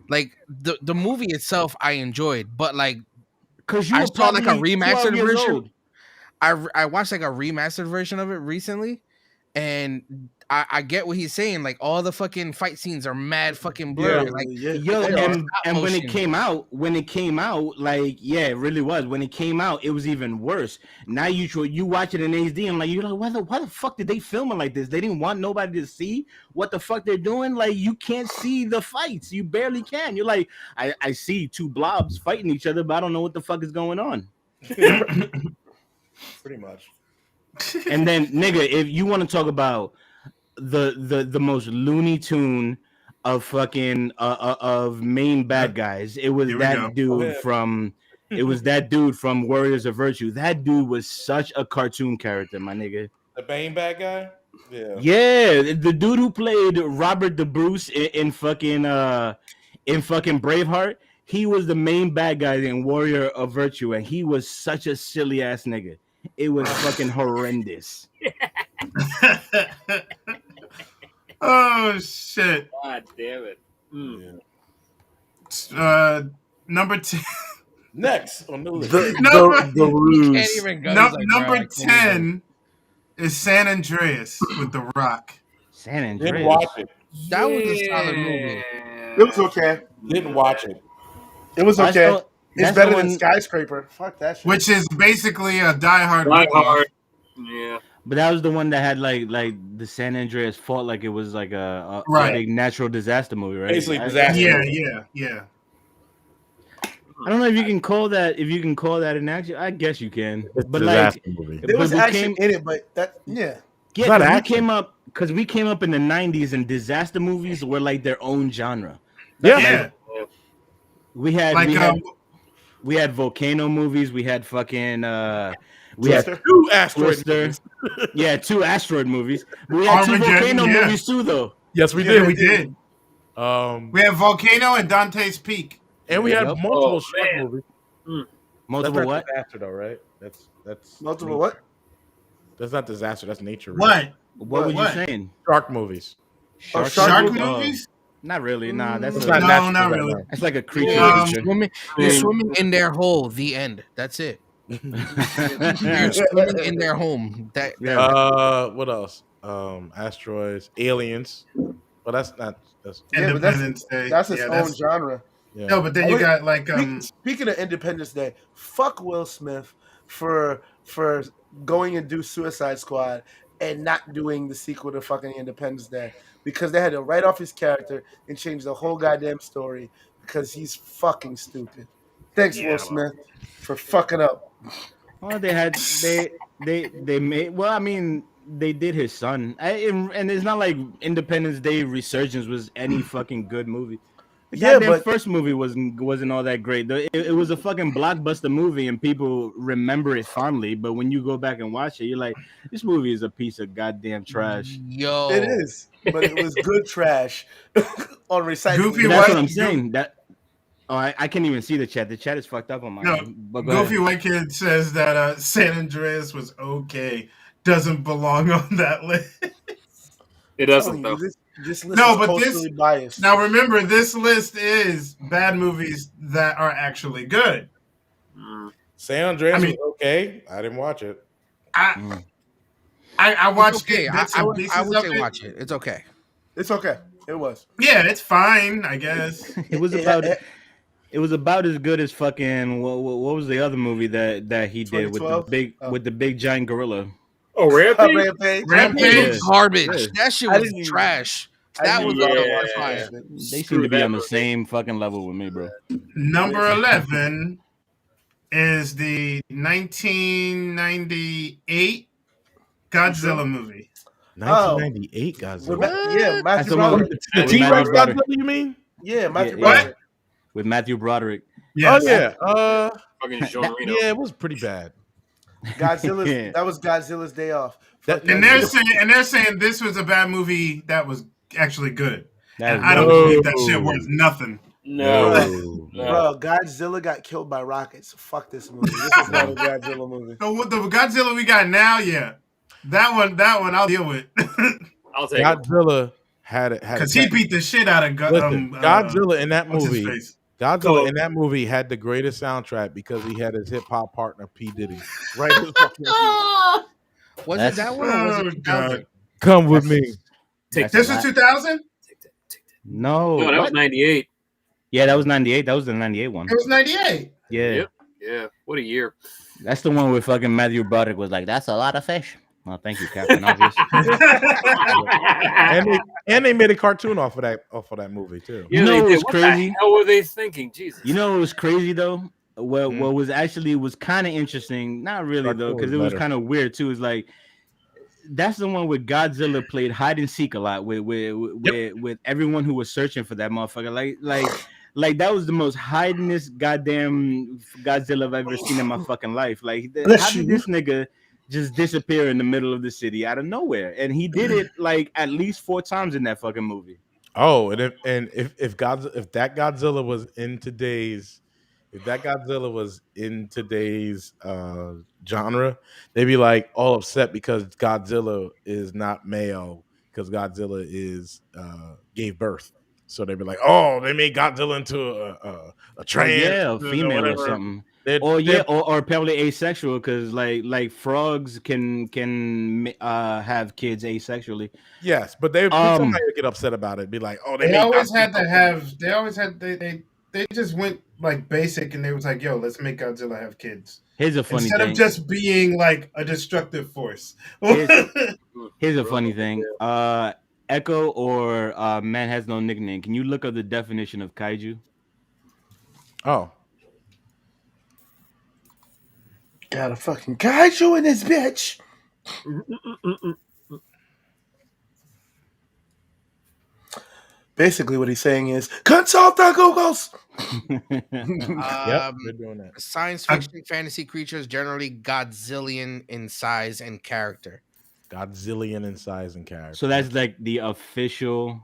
the movie itself, I enjoyed, but like, because you I saw like a remastered version. Old. I watched like a remastered version of it recently, and I get what he's saying. Like, all the fucking fight scenes are mad fucking blurry. And when it came out, like, yeah, it really was. When it came out, it was even worse. Now you watch it in HD and like, you're like, why the fuck did they film it like this? They didn't want nobody to see what the fuck they're doing. Like, you can't see the fights. You barely can. You're like, I see two blobs fighting each other, but I don't know what the fuck is going on. Pretty much. And then, nigga, if you want to talk about the most Looney Tune of fucking of main bad guys. It was Here we go. that dude from. It was that dude from Warriors of Virtue. That dude was such a cartoon character, my nigga. The Bane bad guy. Yeah, the dude who played Robert the Bruce in fucking Braveheart. He was the main bad guy in Warrior of Virtue, and he was such a silly ass nigga. It was fucking horrendous. Oh shit! God damn it. Number 10. Next on the list. The Ruse. Can't even go. He's like, bro, I Number can't 10 is San Andreas with The Rock. San Andreas. Didn't watch it. That was a solid movie. It was okay. Didn't watch it. It was okay. It's that's better the than one- Skyscraper. Fuck that shit. Which is basically a Die Hard. Die ripoff. Hard. Yeah. But that was the one that had like the San Andreas fault, like it was like a Right. big natural disaster movie, right? Basically disaster. Yeah. I don't know if you can call that an action. I guess you can. It's But disaster like movie. there was we action came- in it, but that yeah, not 'cause action. we came up in the 90s and disaster movies were like their own genre. Yeah. We had Like we had volcano movies, we had fucking we had Twister. 2 asteroid Twister. movies. Yeah, 2 asteroid movies. But we had 2 Armageddon, volcano yeah. movies too though. Yes, we Yeah, did. we did. We had Volcano and Dante's Peak. And we had Yep. multiple Oh, shark man. movies. Multiple That's not what? disaster though, right? That's multiple what? That's not disaster. That's nature. What? Right? What were you What? saying? Shark movies. Oh, Shark movie? movies? Not really. Nah, that's It's a, not No, natural not right really. now. that's like a creature. Um, You're swimming in their hole. The end. That's it. You're swimming in their home. What else? Asteroids, aliens. Well, that's not. That's Yeah, but that's Independence Day. That's its Yeah, own genre. yeah. No, but then you got like Speaking of Independence Day, fuck Will Smith for going and do Suicide Squad and not doing the sequel to fucking Independence Day because they had to write off his character and change the whole goddamn story because he's fucking stupid. Thanks, Yeah, Will Smith, for fucking up. Well, they made. Well, I mean, they did his son, and it's not like Independence Day Resurgence was any fucking good movie. The Yeah, goddamn but first movie wasn't all that great. It was a fucking blockbuster movie, and people remember it fondly. But when you go back and watch it, you're like, this movie is a piece of goddamn trash. Yo, it is, but it was good trash on recycling. Goofy That's White- what I'm saying. I can't even see the chat. The chat is fucked up on my No, end. But go Goofy ahead. White Kid says that San Andreas was okay. Doesn't belong on that list. It doesn't though. This list No, is but culturally biased. Now remember, this list is bad movies that are actually good. San Andreas I mean- was okay. I didn't watch it. I it's watched okay. bits I and would pieces say of it. watch it. It's okay. It's okay. It was. Yeah, it's fine, I guess. It was about. It was about as good as fucking what was the other movie that he did with the 2012? big giant gorilla? Oh, Rampage? Rampage. Rampage. Yeah. Garbage. Yeah. That shit I was didn't even- trash. I That didn't was even Yeah. watch fire. that shit. They Screw seem to be that on the movie. same fucking level with me, bro. Number 11 is the 1998 Godzilla movie. 1998 Godzilla. Yeah, That's Matthew the one Broderick. with The with T-Rex Matthew Broderick. Godzilla, you mean? Yeah, Matthew Yeah, Broderick. with Matthew Broderick. Yes. Oh yeah. Fucking Jean Reno. Yeah, it was pretty bad. Godzilla's Yeah. that was Godzilla's day off. That- Fuck And Godzilla. they're saying this was a bad movie that was actually good. That And I don't No. believe that shit worth nothing. No. No. Bro, Godzilla got killed by rockets. Fuck this movie. This is not a Godzilla movie. So what the Godzilla we got now, yeah. That one I'll deal with. I'll take it. Godzilla had it Because he beat the shit out of Listen, Godzilla in that what's his movie. face? Godzilla in that movie had the greatest soundtrack because he had his hip hop partner P Diddy. Right. Was That's- it that one or was Oh, it God. 2000? Come with me. Take This was 2000? No. No, that was what? 98. Yeah, that was 98. That was the 98 one. It was 98. Yeah. Yep. Yeah. What a year. That's the one where fucking Matthew Broderick was like, "That's a lot of fish." Well, thank you, Captain Obvious. And they made a cartoon off of that movie too. You know they what did. was What crazy? the hell were they thinking? Jesus. You know what was crazy though? What Hmm. was actually was kind of interesting. Not really though, Cartoon because was it was better. kind of weird too. Is like that's the one where Godzilla played hide and seek a lot with everyone who was searching for that motherfucker. Like that was the most hidingest goddamn Godzilla I've ever seen in my fucking life. Like, how did this nigga just disappear in the middle of the city out of nowhere? And he did it like at least 4 times in that fucking movie. Oh, and if that Godzilla was in today's genre, they'd be like all upset because Godzilla is not male because Godzilla is gave birth. So they'd be like, "Oh, they made Godzilla into a Well, trans yeah, a or female or whatever." something. They're Or apparently asexual because like frogs can have kids asexually. yes, but they somebody would get upset about it. Be like, "Oh, they They made always Godzilla had to have. They always had. They just went like basic, and they was like, "Yo, let's make Godzilla have kids." Here's a funny Instead thing. of just being like a destructive force. Here's a funny thing. Echo or Man Has No Nickname. Can you look up the definition of kaiju? Oh, Got a fucking kaiju in this bitch. Basically, what he's saying is consult the Googles. yep, they're doing that. Science fiction fantasy creatures generally Godzillion in size and character. Godzillion in size and character. So that's like the official.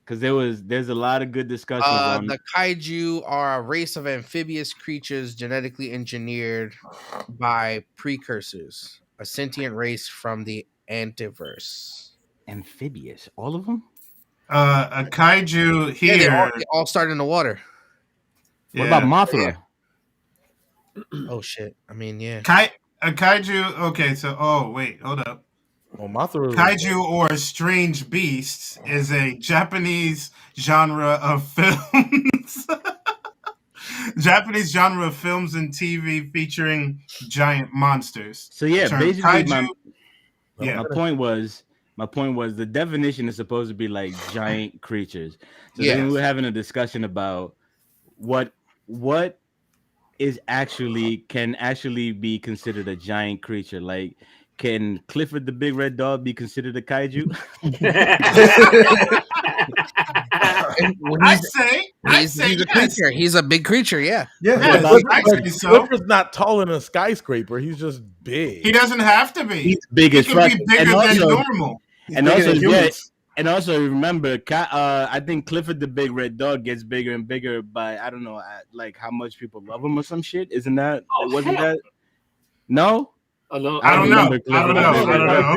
Because there's a lot of good discussions on The kaiju are a race of amphibious creatures genetically engineered by precursors, a sentient race from the Antiverse. amphibious. All of them. A kaiju here. Yeah, they all start in the water. What about Mothra? Oh shit! I mean, yeah. A kaiju. Okay, so wait, hold up. Well, Mothra. Kaiju or strange beasts is a Japanese genre of films. Japanese genre of films and TV featuring giant monsters. So yeah, Term basically kaiju. my point was the definition is supposed to be like giant creatures. So Yes. then we were having a discussion about what can actually be considered a giant creature. Like, can Clifford the Big Red Dog be considered a kaiju? I'd say he's a yes. creature. He's a big creature. Yeah. Yes, But I'd say so. Clifford's not taller than a skyscraper. He's just big. He doesn't have to be. He's big He as can fuck. be bigger than normal. And also remember, I think Clifford the Big Red Dog gets bigger and bigger by, I don't know, like how much people love him or some shit. Isn't that? Wasn't that? No. Oh, no, I don't know. They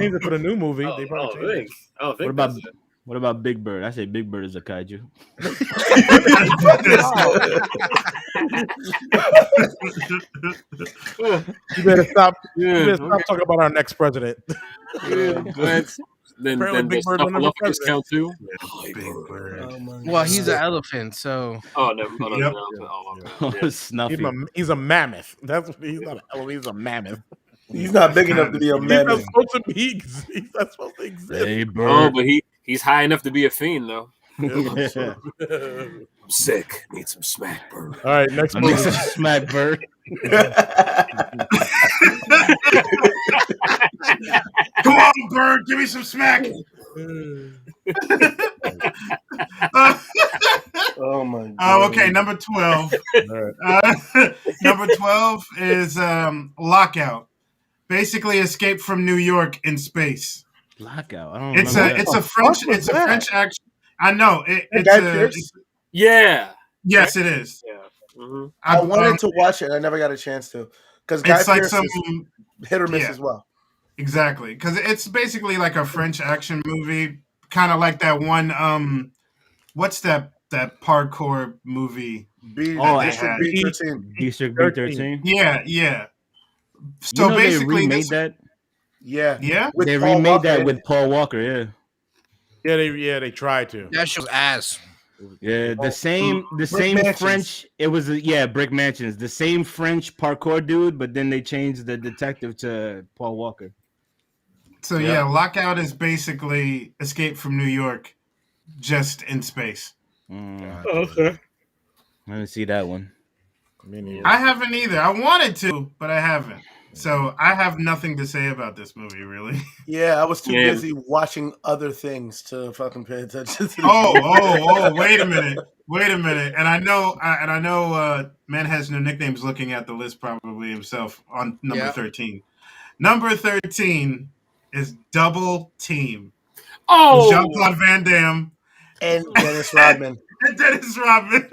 changed it for the new movie. They probably changed it. What about Big Bird? I say Big Bird is a kaiju. You better stop. Talking about our next president. Then Big Bird will never Snuffleupagus count too. Big Bird. Well, he's an elephant, so. Oh no! Yep. Snuffy. He's a mammoth. That's what he's not. He's a mammoth. He's not big enough to be a He's not mammoth. supposed to be. He's not supposed to exist. Hey, Bird. Oh, but he's high enough to be a fiend though. Yeah. I'm sick. Need some smack, Bird. All right, next movie. Smack Bird. Come on, Bird, give me some smack. Oh my god. Oh, okay. Number 12. Number 12 is Lockout. Basically, Escape from New York in space. Lockout. I don't It's remember. a French action. I know Yeah. Yes, it is. Yeah. Mm-hmm. I wanted to watch it. I never got a chance to because Guy It's like Pearce some is hit or miss as well. exactly because it's basically like a French action movie, kind of like that one. What's that parkour movie? District B13. District B13. Yeah. So basically, they remade that. Yeah. With They Paul remade Walker that in with it. Paul Walker. Yeah. They tried to. That show's ass. Yeah, the same Mansions. French. It was Brick Mansions. The same French parkour dude, but then they changed the detective to Paul Walker. So Lockout is basically Escape from New York, just in space. Okay. I didn't see that one. Me neither. I haven't either. I wanted to, but I haven't. So I have nothing to say about this movie, really. Yeah, I was too Yeah. busy watching other things to fucking pay attention to this. Wait a minute. And I know, Man Has No Nicknames looking at the list probably himself on number Yeah. 13. Number 13 is Double Team. Oh, Jean-Claude Van Damme And Dennis Rodman. and Dennis Rodman.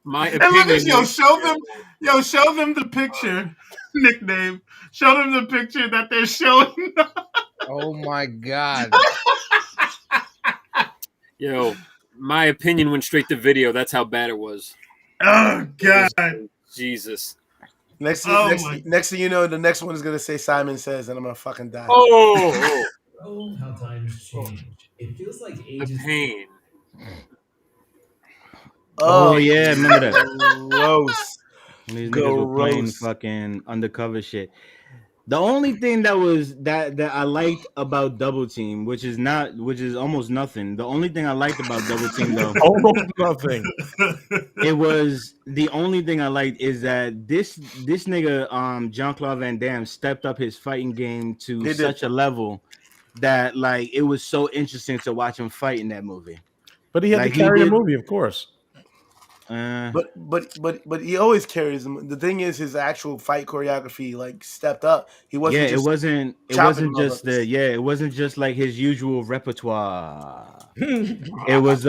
my And look opinion. at show them the picture. Nickname. Show them the picture that they're showing. Oh my god. Yo, my opinion went straight to video. That's how bad it was. Oh God. Jesus. Next thing you know, the next one is gonna say Simon Says, and I'm gonna fucking die. Oh, Oh, how times change. It feels like the ages. pain. Oh yeah, remember that? Gross. When these niggas were playing Gross. fucking undercover shit. The only thing that I liked about Double Team, which is almost nothing. The only thing I liked about Double Team though, Almost nothing. the only thing I liked is that this nigga Jean-Claude Van Damme stepped up his fighting game to He did. such a level that like it was so interesting to watch him fight in that movie. But he had Like, to he carry the did- movie, of course. But he always carries them. The thing is, his actual fight choreography like stepped up. He wasn't. yeah, just it wasn't chopping just motherfuckers. it wasn't just like his usual repertoire. It was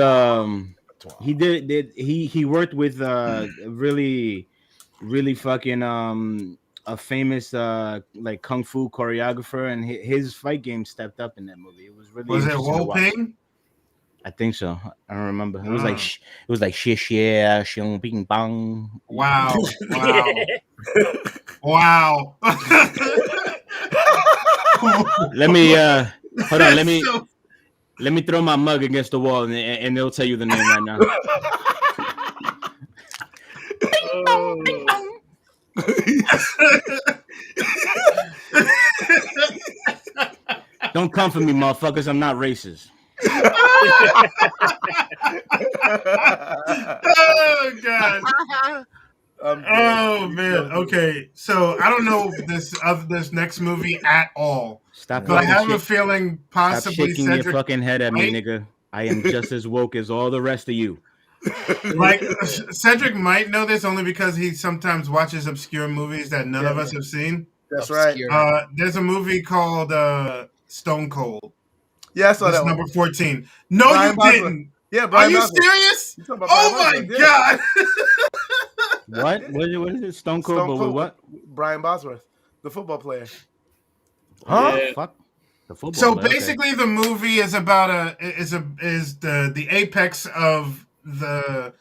he worked with really fucking a famous like kung fu choreographer, and his fight game stepped up in that movie. It was really Was it interesting to Wo watch. Ping? I think so. I don't remember. It was like shit, xiong ping bang. Wow. Wow. Let me hold on. So- Let me throw my mug against the wall, and they'll tell you the name right now. Don't come for me, motherfuckers. I'm not racist. Oh God. Oh man. Okay. So I don't know this next movie at all. Stop. But I have a fucking feeling Stop possibly shaking your Cedric, fucking head at me, right? nigga. I am just as woke as all the rest of you. like Cedric might know this only because he sometimes watches obscure movies that none of us have seen. That's right. Obscure. There's a movie called Stone Cold. Yeah, I saw That's that one. number 14. No, Brian you Bosworth. didn't. Yeah, Are Brian you Bosworth. serious? You talking about Oh Brian my Bosworth, yeah. God. What is it? Stone Cold, Stone but with Cold. what? Brian Bosworth, the football player. Huh? Yeah. Fuck. The football. So player, okay. basically, the movie is about the apex of that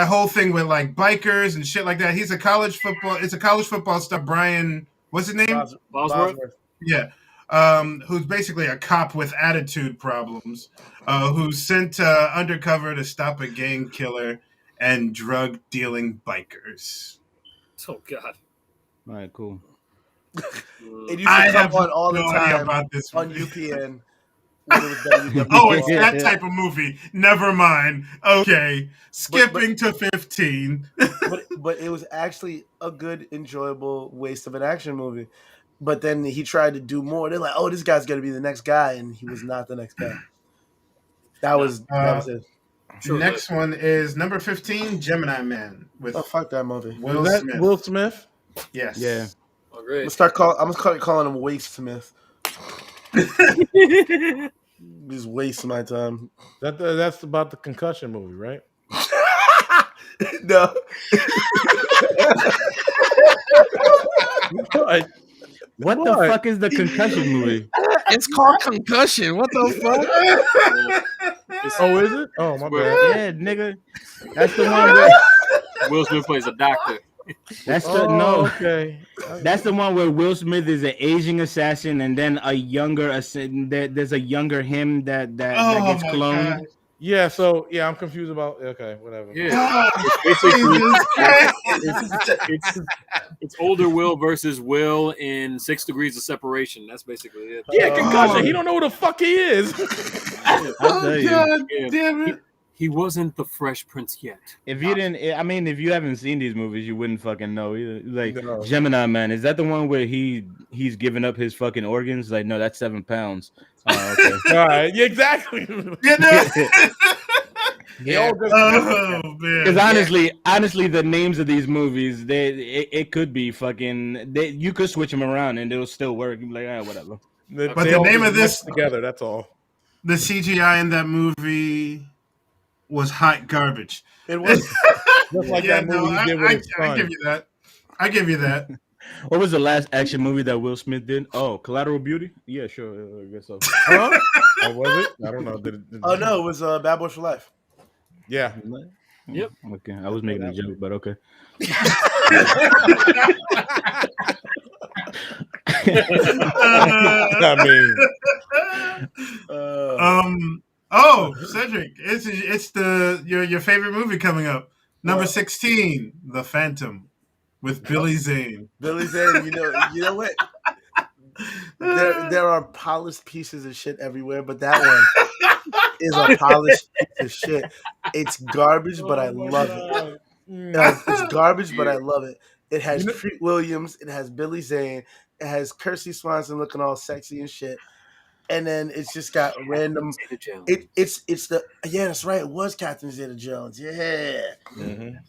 whole thing with like bikers and shit like that. It's a college football star, Brian. What's his name? Bosworth? Yeah. Who's basically a cop with attitude problems, who's sent undercover to stop a gang killer and drug dealing bikers. Oh God. All right, cool. It used I to come have on all the no idea time about this on movie. UPN. When it was WWE. Oh, it's that type of movie. Never mind. Okay, skipping to 15. but it was actually a good, enjoyable waste of an action movie. But then he tried to do more. They're like, "Oh, this guy's gonna be the next guy," and he was not the next guy. That was it. Next one is number 15, Gemini Man with Oh, fuck that movie. Will Is that Smith. Will Smith? Yes. Yeah. Oh, I'm great. gonna start calling him Waste Smith. Just wasting my time. That's about the concussion movie, right? No. What the fuck is the concussion movie? It's called Concussion. What the fuck? Oh, is it? Oh, my Where- bad. Yeah, nigga. That's the one where Will Smith plays a doctor. that's the no. Okay. That's the one where Will Smith is an aging assassin, and then a younger there's a younger him that gets my cloned. God. Yeah. So yeah, I'm confused about. Okay, whatever. Yeah. It's older Will versus Will in 6 Degrees of Separation. That's basically it. Yeah, concussion. He don't know who the fuck he is. I'll tell you. God Yeah. damn it. He wasn't the Fresh Prince yet. If you didn't, I mean, if you haven't seen these movies, you wouldn't fucking know either. Like No. Gemini Man, is that the one where he's giving up his fucking organs? Like, no, that's 7 pounds. Oh, okay. All right, yeah, exactly. You know? They all just Oh man. Because honestly, the names of these movies, it could be fucking. You could switch them around and it'll still work. You'd be like, whatever. But they the all name just of this- meshed together. That's all. The CGI in that movie was hot garbage. It was. Just like that movie he did with his I son. give you that. I give you that. What was the last action movie that Will Smith did? Oh, Collateral Beauty. Yeah, sure. I guess so. Huh? Oh, was it? I don't know. Did Oh no, it was Bad Boys for Life. Yeah. Yep. Okay, I was making a joke, but okay. I mean, Oh, Cedric, it's your favorite movie coming up. Number 16, The Phantom, with Billy Zane. Billy Zane, you know what? There are polished pieces of shit everywhere, but that one is a polished piece of shit. It's garbage, but I love it. It's garbage, but I love it. It has Treat Williams, it has Billy Zane, it has Kirstie Swanson looking all sexy and shit. And then it's just got random. It's that's right. It was Catherine Zeta-Jones. Yeah,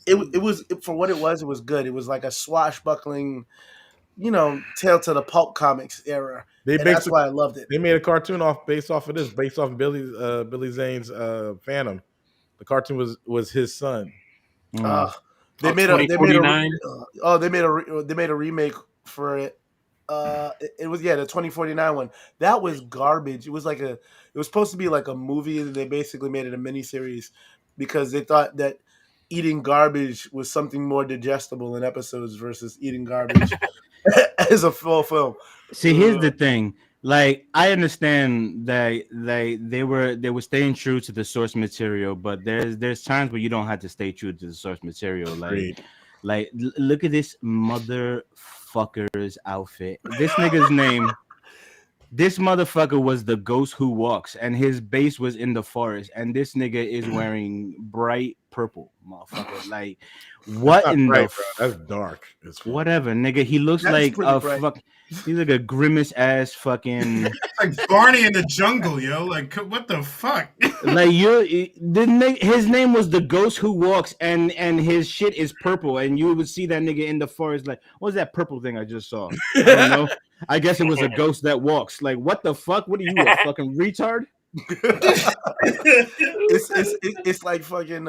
it was for what it was good. It was like a swashbuckling, tale to the pulp comics era. That's why I loved it. They made a cartoon based off of Billy Zane's Phantom. The cartoon was his son. They made a remake for it. It was the 2049 one. That was garbage. It was supposed to be like a movie, and they basically made it a miniseries because they thought that eating garbage was something more digestible in episodes versus eating garbage as a full film. See, here's the thing. Like, I understand that they were staying true to the source material, but there's times where you don't have to stay true to the source material. Like look at this motherfucker's outfit. This nigga's name. This motherfucker was the ghost who walks, and his base was in the forest. And this nigga is wearing bright purple, motherfucker. Like, what in bright, the? That's dark. Whatever, nigga. He looks like a fuck. He's like a grimace ass fucking. Like Barney in the jungle, yo. Like, what the fuck? Like his name was the ghost who walks, and his shit is purple, and you would see that nigga in the forest. Like, what's that purple thing I just saw? I don't know. I guess it was a ghost that walks. Like, what the fuck? What are you, a fucking retard? It's like fucking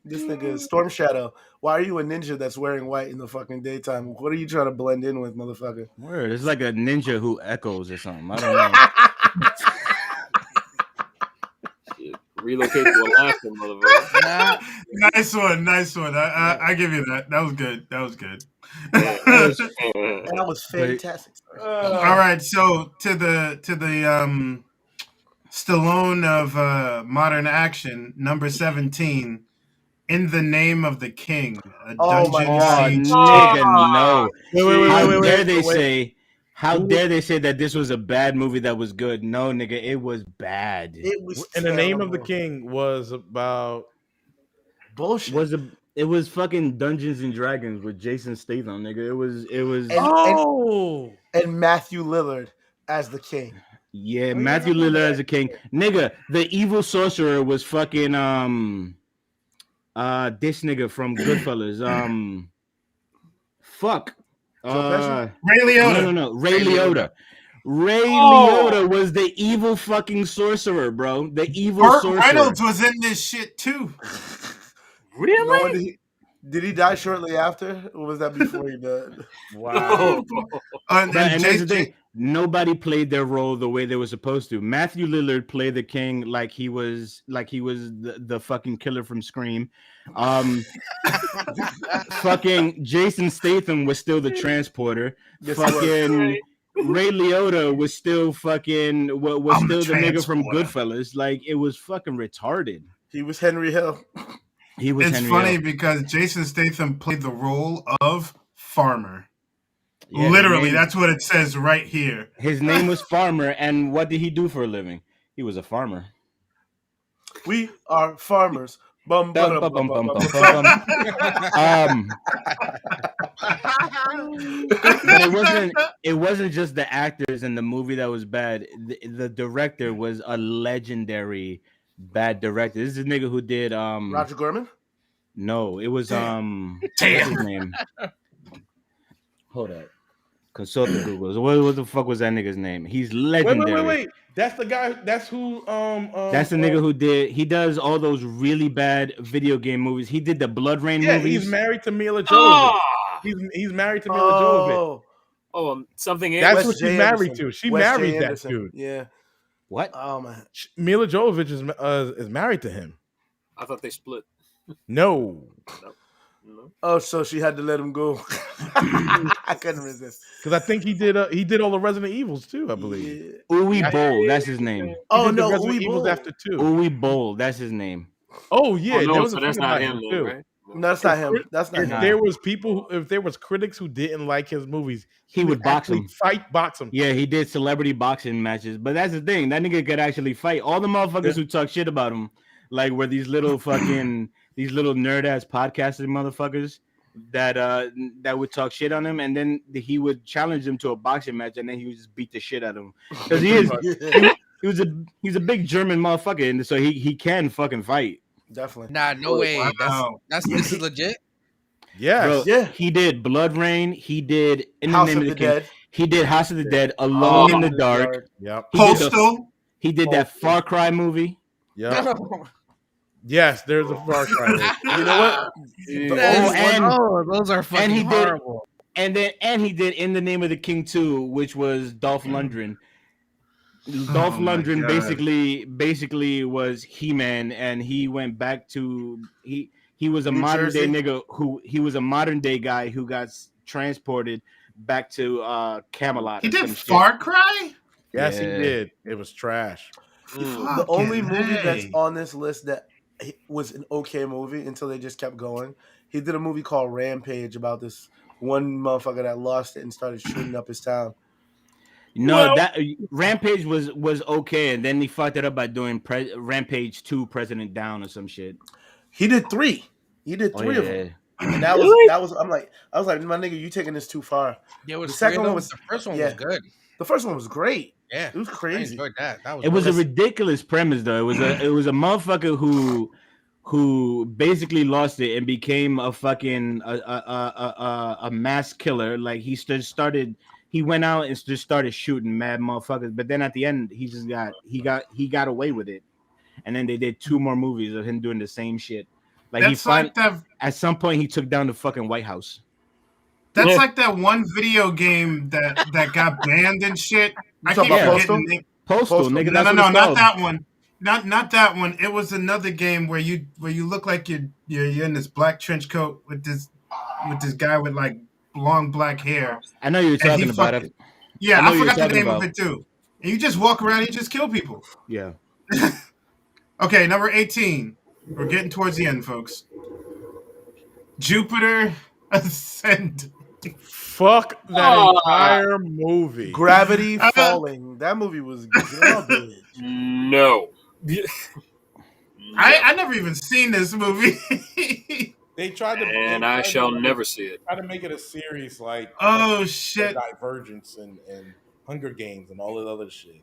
this nigga Storm Shadow. Why are you a ninja that's wearing white in the fucking daytime? What are you trying to blend in with, motherfucker? Word, it's like a ninja who echoes or something. I don't know. Relocate to Alaska, motherfucker. Nice one. I give you that. That was good. That was fantastic. All right, so to the Stallone of modern action, number 17, In the Name of the King, a dungeon siege. Nigga, no. Wait. How dare they say that this was a bad movie that was good? No, nigga, it was bad. It was And The Name of the King was about bullshit. It was fucking Dungeons and Dragons with Jason Statham, nigga. It was and Matthew Lillard as the king. Yeah, Matthew Lillard as a king. Nigga, the evil sorcerer was fucking this nigga from Goodfellas. Fuck. Ray Liotta. No. Ray Liotta. Ray Liotta was the evil fucking sorcerer, bro. The evil Burt sorcerer. Reynolds was in this shit too. Really? Did he die shortly after, or was that before he died? wow. And that's the thing. Nobody played their role the way they were supposed to. Matthew Lillard played the king like he was the fucking killer from Scream. Fucking Jason Statham was still the transporter. Fucking Ray Liotta was still fucking was still the nigga from Goodfellas. Like, it was fucking retarded. He was Henry Hill. It's funny because Jason Statham played the role of farmer. Yeah, literally, that's what it says right here. His name was Farmer, and what did he do for a living? He was a farmer. We are farmers. Bum, Bum, ba-dum, bum, bum, bum, bum, bum, bum, bum, bum, bum. But it wasn't just the actors in the movie that was bad. The director was a legendary bad director. This is a nigga who did Roger Gorman? no, it was Damn. what's his name? Hold up. Consult the Googles. What the fuck was that nigga's name? He's legendary. Wait. That's the guy. That's who. That's the nigga who he does all those really bad video game movies. He did the Blood Rain Yeah, movies. he's married to Mila Jovovich. Ah! He's married to Mila Jovovich. Something. That's Wes what she's J. married Anderson. to. She Wes J. married that Anderson. dude. Yeah. What? Oh man. Mila Jovovich is married to him. I thought they split. No. No. Oh, so she had to let him go. I couldn't resist. Because I think he did all the Resident Evils too, I believe. Yeah. Uwe Boll, that's his name. He Oh did the no, Resident Uwe Evils Boll. after two. Uwe Boll, that's his name. Oh yeah, Oh, no, there was so a that's thing not about him, him though, too. right? No, that's not him. That's not If him. there was if there was critics who didn't like his movies, He would box actually them. box him. Yeah, he did celebrity boxing matches. But that's the thing. That nigga could actually fight. All the motherfuckers who talk shit about him, like were these little fucking these little nerd ass podcasting motherfuckers that would talk shit on him, and then he would challenge them to a boxing match, and then he would just beat the shit out of him. Because he's a big German motherfucker, and so he can fucking fight. Definitely. Nah, no way. Wow. This is legit. Yes. Bro, Yeah. he did Blood Rain. He did In the House Name of of the the King. Dead. He did House of the Dead, Alone in the Dark. Yep. Postal. He did that Far Cry movie. Yep. Yes, there's a Far Cry. You know what? The only Those are fucking he did- horrible. And he did In the Name of the King 2, which was Dolph Lundgren. Dolph Oh my Lundgren God. basically was He-Man, and he went back to he was a New modern Jersey? day nigga he was a modern day guy who got transported back to Camelot. He or did some shit. Far Cry? Yes, he Yeah. did. It was trash. The only Fucking movie that's A. on this list that was an okay movie until they just kept going. He did a movie called Rampage about this one motherfucker that lost it and started shooting up his town. No, that Rampage was okay, and then he fucked it up by doing Rampage 2 President Down or some shit. He did three. He did Oh, three of yeah. them. And that was I was like, my nigga, you taking this too far. There was The second three of one them. was- The first one yeah. was good. The first one was great. Yeah, It was I crazy. enjoyed that. That was. It was a Because- ridiculous premise, though. It was a motherfucker who basically lost it and became a fucking a mass killer. Like he went out and just started shooting mad motherfuckers. But then at the end, he got away with it. And then they did 2 more movies of him doing the same shit. Like That's like that. at some point he took down the fucking White House. That's Yeah. like that one video game that got banned and shit. I talking keep about forgetting. Postal? Postal, Postal. nigga. No, That's no, what no, it's not called. that one. Not that one. It was another game where you look like you're in this black trench coat with this guy with like long black hair. I know you were And he talking about fucking- it. Yeah, I know I what you're forgot the talking name about. of it too. And you just walk around and you just kill people. Yeah. Okay, number 18. We're getting towards the end, folks. Jupiter Ascend. Fuck that Oh. entire movie. Gravity Falling. That movie was garbage. No. I never even seen this movie. They tried to, And I shall never see it. try to make it a series like Oh shit. Divergence and Hunger Games and all that other shit.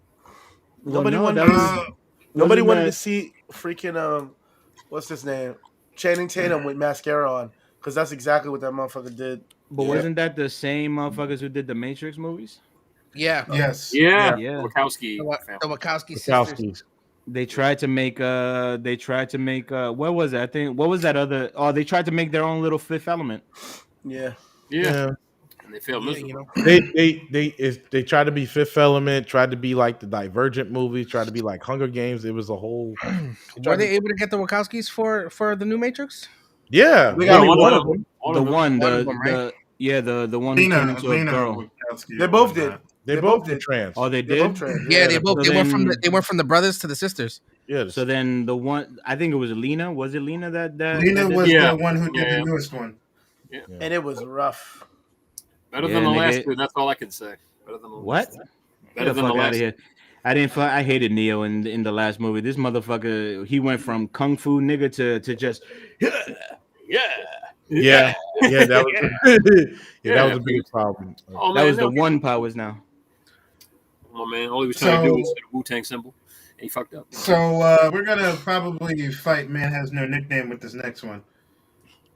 Nobody no, wanted that to was- Nobody wasn't wanted that- to see freaking what's his name? Channing Tatum with mascara on. Because that's exactly what that motherfucker did. But Yeah. wasn't that the same motherfuckers who did the Matrix movies? Yeah, Yes. Yeah. Yeah. Wachowski the family. Wachowski sisters. They tried to make what was that? I think what was that other? Oh, they tried to make their own little Fifth Element. Yeah. Yeah. And they failed Yeah, miserably. you know. They tried to be Fifth Element, tried to be like the Divergent movies, tried to be like Hunger Games. It was a whole. Were they able to get the Wachowskis for the new Matrix? Yeah, We got Yeah, one of them. All The of them. one, One of them, right? the one who turned Lena into a girl. Wachowski They or both whatever. did. they They both both were did. trans. Oh, they They did. both trans. Yeah, they so went from then- they went from the brothers to the sisters. Yeah, So then the one, I think it was Lena. Was it Lena that Lena that was Yeah. the one who did Yeah. the newest one. And it was rough. Better Yeah, than the nigga. last two. That's all I can say. Better than the What? last two. Get Better the than the fuck out last of here. I hated Neo in the last movie. This motherfucker, he went from kung fu nigga to just Yeah, yeah, that was that was the please. biggest problem. Oh that man, was the one powers now. oh man, all he was trying to do was So hit a Wu-Tang symbol, and he fucked up. we're gonna probably fight Man Has No Nickname with this next one.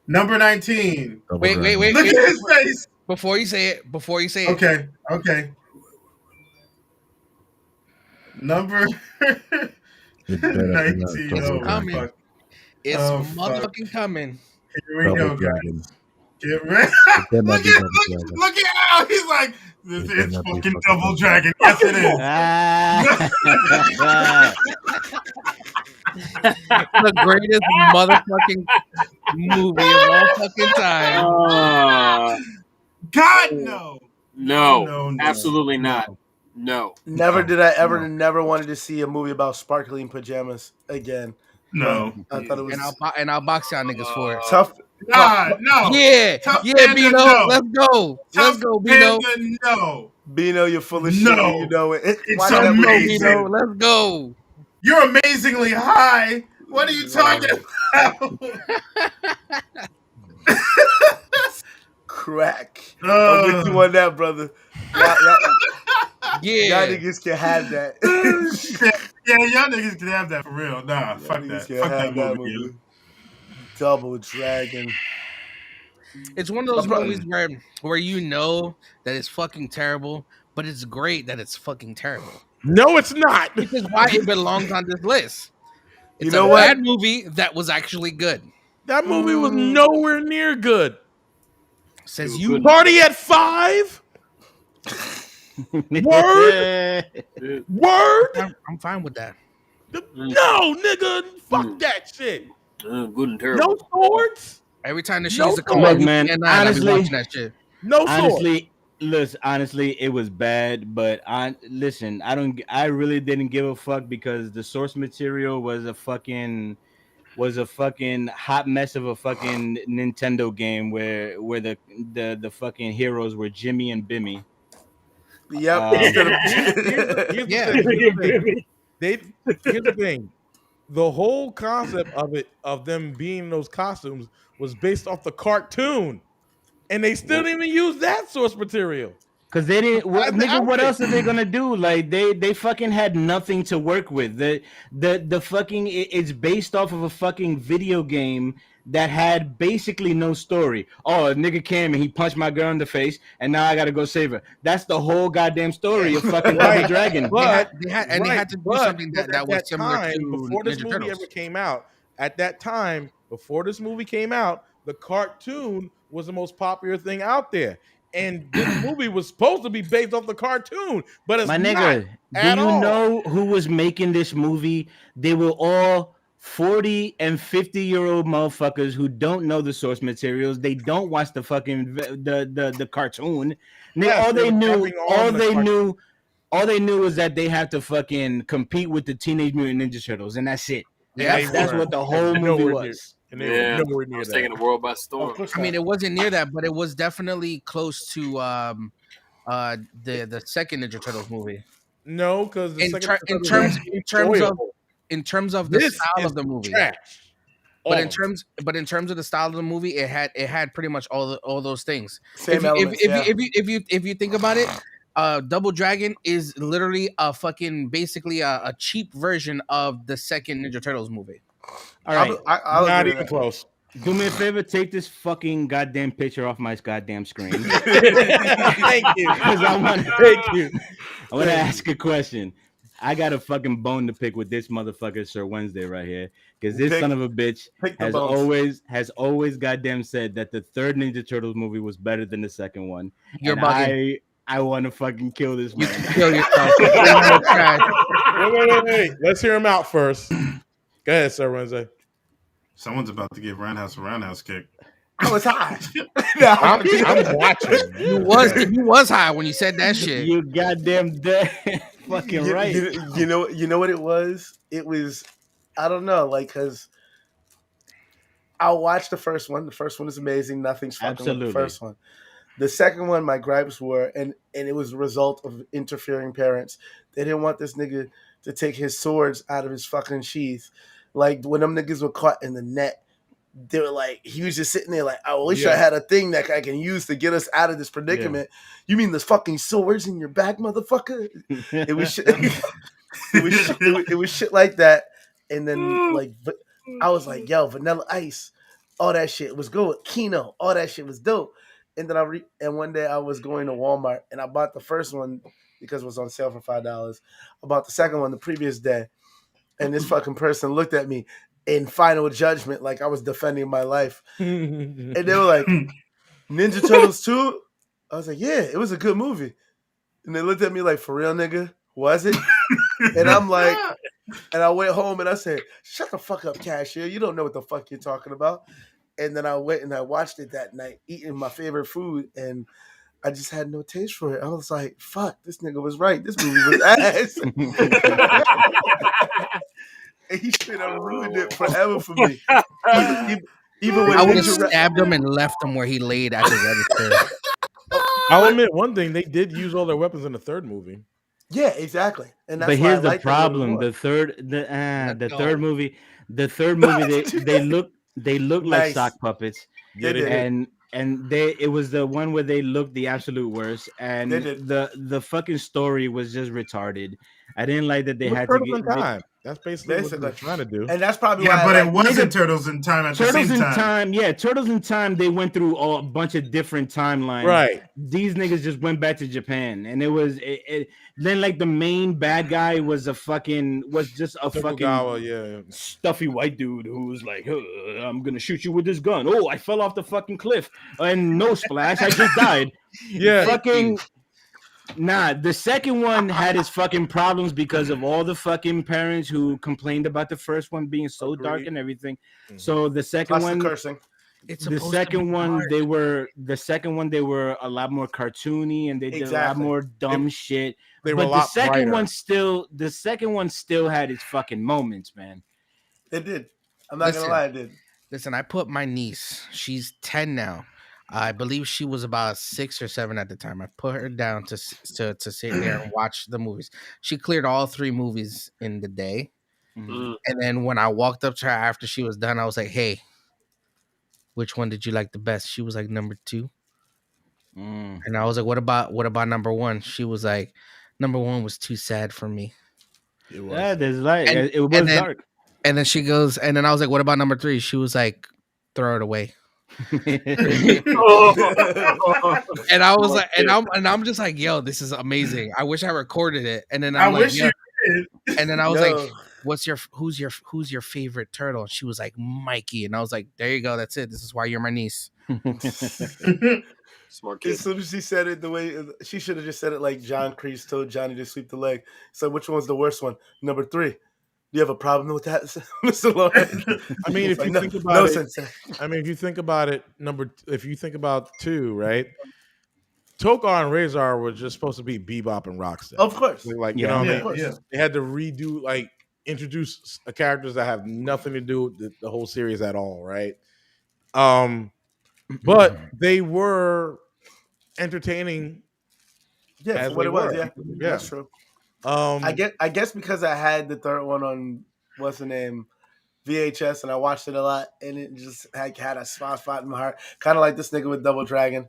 Number 19. Double Wait. Dragon. Look at his face. Before you say it. Okay. Number It better be not 19. Double Oh, Dragon. fuck. It's Oh, fuck. motherfucking coming. Here we Double go, Dragon. guys. Get ready. better not be Double Dragon. Look at how he's like, It better it's not be fucking fucking Double Double Dragon. Yes, it is. The greatest motherfucking movie of all fucking time. God, no. No, absolutely not. No. Never did I ever never wanted to see a movie about sparkling pajamas again. No. I thought it was And I'll box y'all niggas for it. tough. Nah, no. Yeah, Tough yeah, Panda, Bino. no. Let's go. Let's Tough go, Bino. Panda, no. Bino, you're full of No. shit. And you know it. It's Why did I amazing. believe Bino, you? let's go. You're amazingly high. What are you talking about? Crack. I'm with you on that, brother. Y'all Yeah. niggas can have that. Yeah, y'all niggas can have that for real. Nah, Y'all fuck niggas that. can Fuck have that movie. Dude. Double Dragon. It's one of those Bro- movies where you know that it's fucking terrible, but it's great that it's fucking terrible. No, it's not. Which is why it belongs on this list. It's You know a what? bad movie that was actually good. That movie was nowhere near good. Says It was you. good. Party at 5? Word? Word? I'm fine with that. No, nigga. Fuck that shit. Good and terrible. No swords? Every time the No she's a come look, on, man, and I'll be honestly- watching that shit. No swords. Honestly, it was bad, but I really didn't give a fuck because the source material was a fucking hot mess of a fucking Nintendo game where the fucking heroes were Jimmy and Bimmy. Yep. Here's Here's the thing. The whole concept of them being in those costumes was based off the cartoon. And they still didn't even use that source material. Cause they didn't. What, The nigga, what outfit. else are they gonna do? Like they fucking had nothing to work with. The fucking it's based off of a fucking video game that had basically no story. Oh, a nigga came and he punched my girl in the face, and now I gotta go save her. That's the whole goddamn story of fucking Double Dragon. But They had to do something that was similar time, to before this Ninja movie Turtles. ever came out. At that time, before this movie came out, the cartoon was the most popular thing out there. And this movie was supposed to be based off the cartoon, but it's My not nigga, do at you all. know who was making this movie? They were all 40 and 50-year-old motherfuckers who don't know the source materials. They don't watch the fucking the cartoon. Yes, All they they were knew, copying on the cartoon. all they knew was that they had to fucking compete with the Teenage Mutant Ninja Turtles, and that's it. Yeah, That's what the whole movie was. And they were nowhere I near was that. taking the world by storm. I mean, it wasn't near that, but it was definitely close to the second Ninja Turtles movie. No, because In terms of the style of the movie. Trash. But in terms of the style of the movie, it had pretty much all those things. Same elements, yeah. If you think about it, Double Dragon is literally a fucking basically a cheap version of the second Ninja Turtles movie. All right, I'll not agree even with close. do me a favor, take this fucking goddamn picture off my goddamn screen. Thank you. Because Thank you. I want to ask a question. I got a fucking bone to pick with this motherfucker, Sir Wednesday, right here. Because this Pick- son of a bitch pick the has bones. always goddamn said that the third Ninja Turtles movie was better than the second one. You're And bugging. I want to fucking kill this You man. can kill yourself. You're trash. Wait. Let's hear him out first. Go ahead, Sir Wednesday. Someone's about to give Roundhouse a roundhouse kick. I was high. I'm watching. You was high when you said that shit. You goddamn dead. Fucking you, right. You know what it was? It was, I don't know, like, because I watched the first one. The first one is amazing. Nothing's fucking with Absolutely. the first one. The second one, my gripes were, and it was a result of interfering parents. They didn't want this nigga to take his swords out of his fucking sheath. Like when them niggas were caught in the net, they were like, he was just sitting there like, I wish I had a thing that I can use to get us out of this predicament. You mean the fucking swords in your back, motherfucker? It was shit. It was shit like that. And then like I was like, yo, Vanilla Ice, all that shit was good. Kino, all that shit was dope. And then and one day I was going to Walmart and I bought the first one because it was on sale for $5. I bought the second one the previous day, and this fucking person looked at me in final judgment like I was defending my life, and they were like, "Ninja Turtles 2?" I was like, "Yeah, it was a good movie." And they looked at me like, "For real, nigga, was it?" And I'm like, and I went home and I said, "Shut the fuck up, cashier. You don't know what the fuck you're talking about." And then I went and I watched it that night, eating my favorite food, and I just had no taste for it. I was like, fuck, this nigga was right. This movie was ass. And he should have ruined it forever for me. Even when I would have Ninja stabbed him and left him where he laid at the register. I'll admit one thing: they did use all their weapons in the third movie. Yeah, exactly. And that's But why here's I the liked it a little problem: more. the third movie, they look like Nice. sock puppets, Yeah, they did. and it was the one where they looked the absolute worst, and They did. the fucking story was just retarded. I didn't like that they It was had to Turtles get in Time. That's basically what they're trying to do. And that's probably Yeah, why but I it liked wasn't Turtles in Time at the Turtles same in time. Time. Yeah, Turtles in Time. They went through a bunch of different timelines. Right. These niggas just went back to Japan, and it was then like the main bad guy was just a fucking stuffy white dude who was like, I'm gonna shoot you with this gun. Oh, I fell off the fucking cliff and no splash. I just died. Yeah. Fucking. Nah, the second one had its fucking problems because of all the fucking parents who complained about the first one being so dark and everything. So the second one, cursing. The second one they were a lot more cartoony and they did a lot more dumb shit. They were but a lot the second brighter. one still had its fucking moments, man. It did. I'm not gonna lie, it did. Listen, I put my niece. She's 10 now. I believe she was about 6 or 7 at the time. I put her down to sit there and watch the movies. She cleared all 3 movies in the day. Mm. And then when I walked up to her after she was done, I was like, "Hey, which one did you like the best?" She was like, "Number 2." And I was like, "What about number 1?" She was like, "Number 1 was too sad for me." It was. Yeah, there's like it was dark. And then she goes, and then I was like, "What about number 3?" She was like, "Throw it away." And I was like, and I'm just like, yo, this is amazing. I wish I recorded it. And then I'm like, yeah. And then I was like, who's your favorite turtle? And she was like, Mikey. And I was like, there you go, that's it. This is why you're my niece. Smart kid. As soon as she said it the way she should have just said it like John Kreese told Johnny to sweep the leg. So which one's the worst one? Number 3. Do you have a problem with that, Mr. Lawrence? I mean, if you think about it, if you think about it, if you think about 2, right? Tokar and Razor were just supposed to be Bebop and Rocksteady. Of course. Like, you know what I mean? They had to redo, like, introduce characters that have nothing to do with the whole series at all, right? But they were entertaining. Yeah, for what it was. Yeah, that's true. I guess because I had the third one on what's the name VHS and I watched it a lot and it just had a soft spot in my heart, kind of like this nigga with Double Dragon.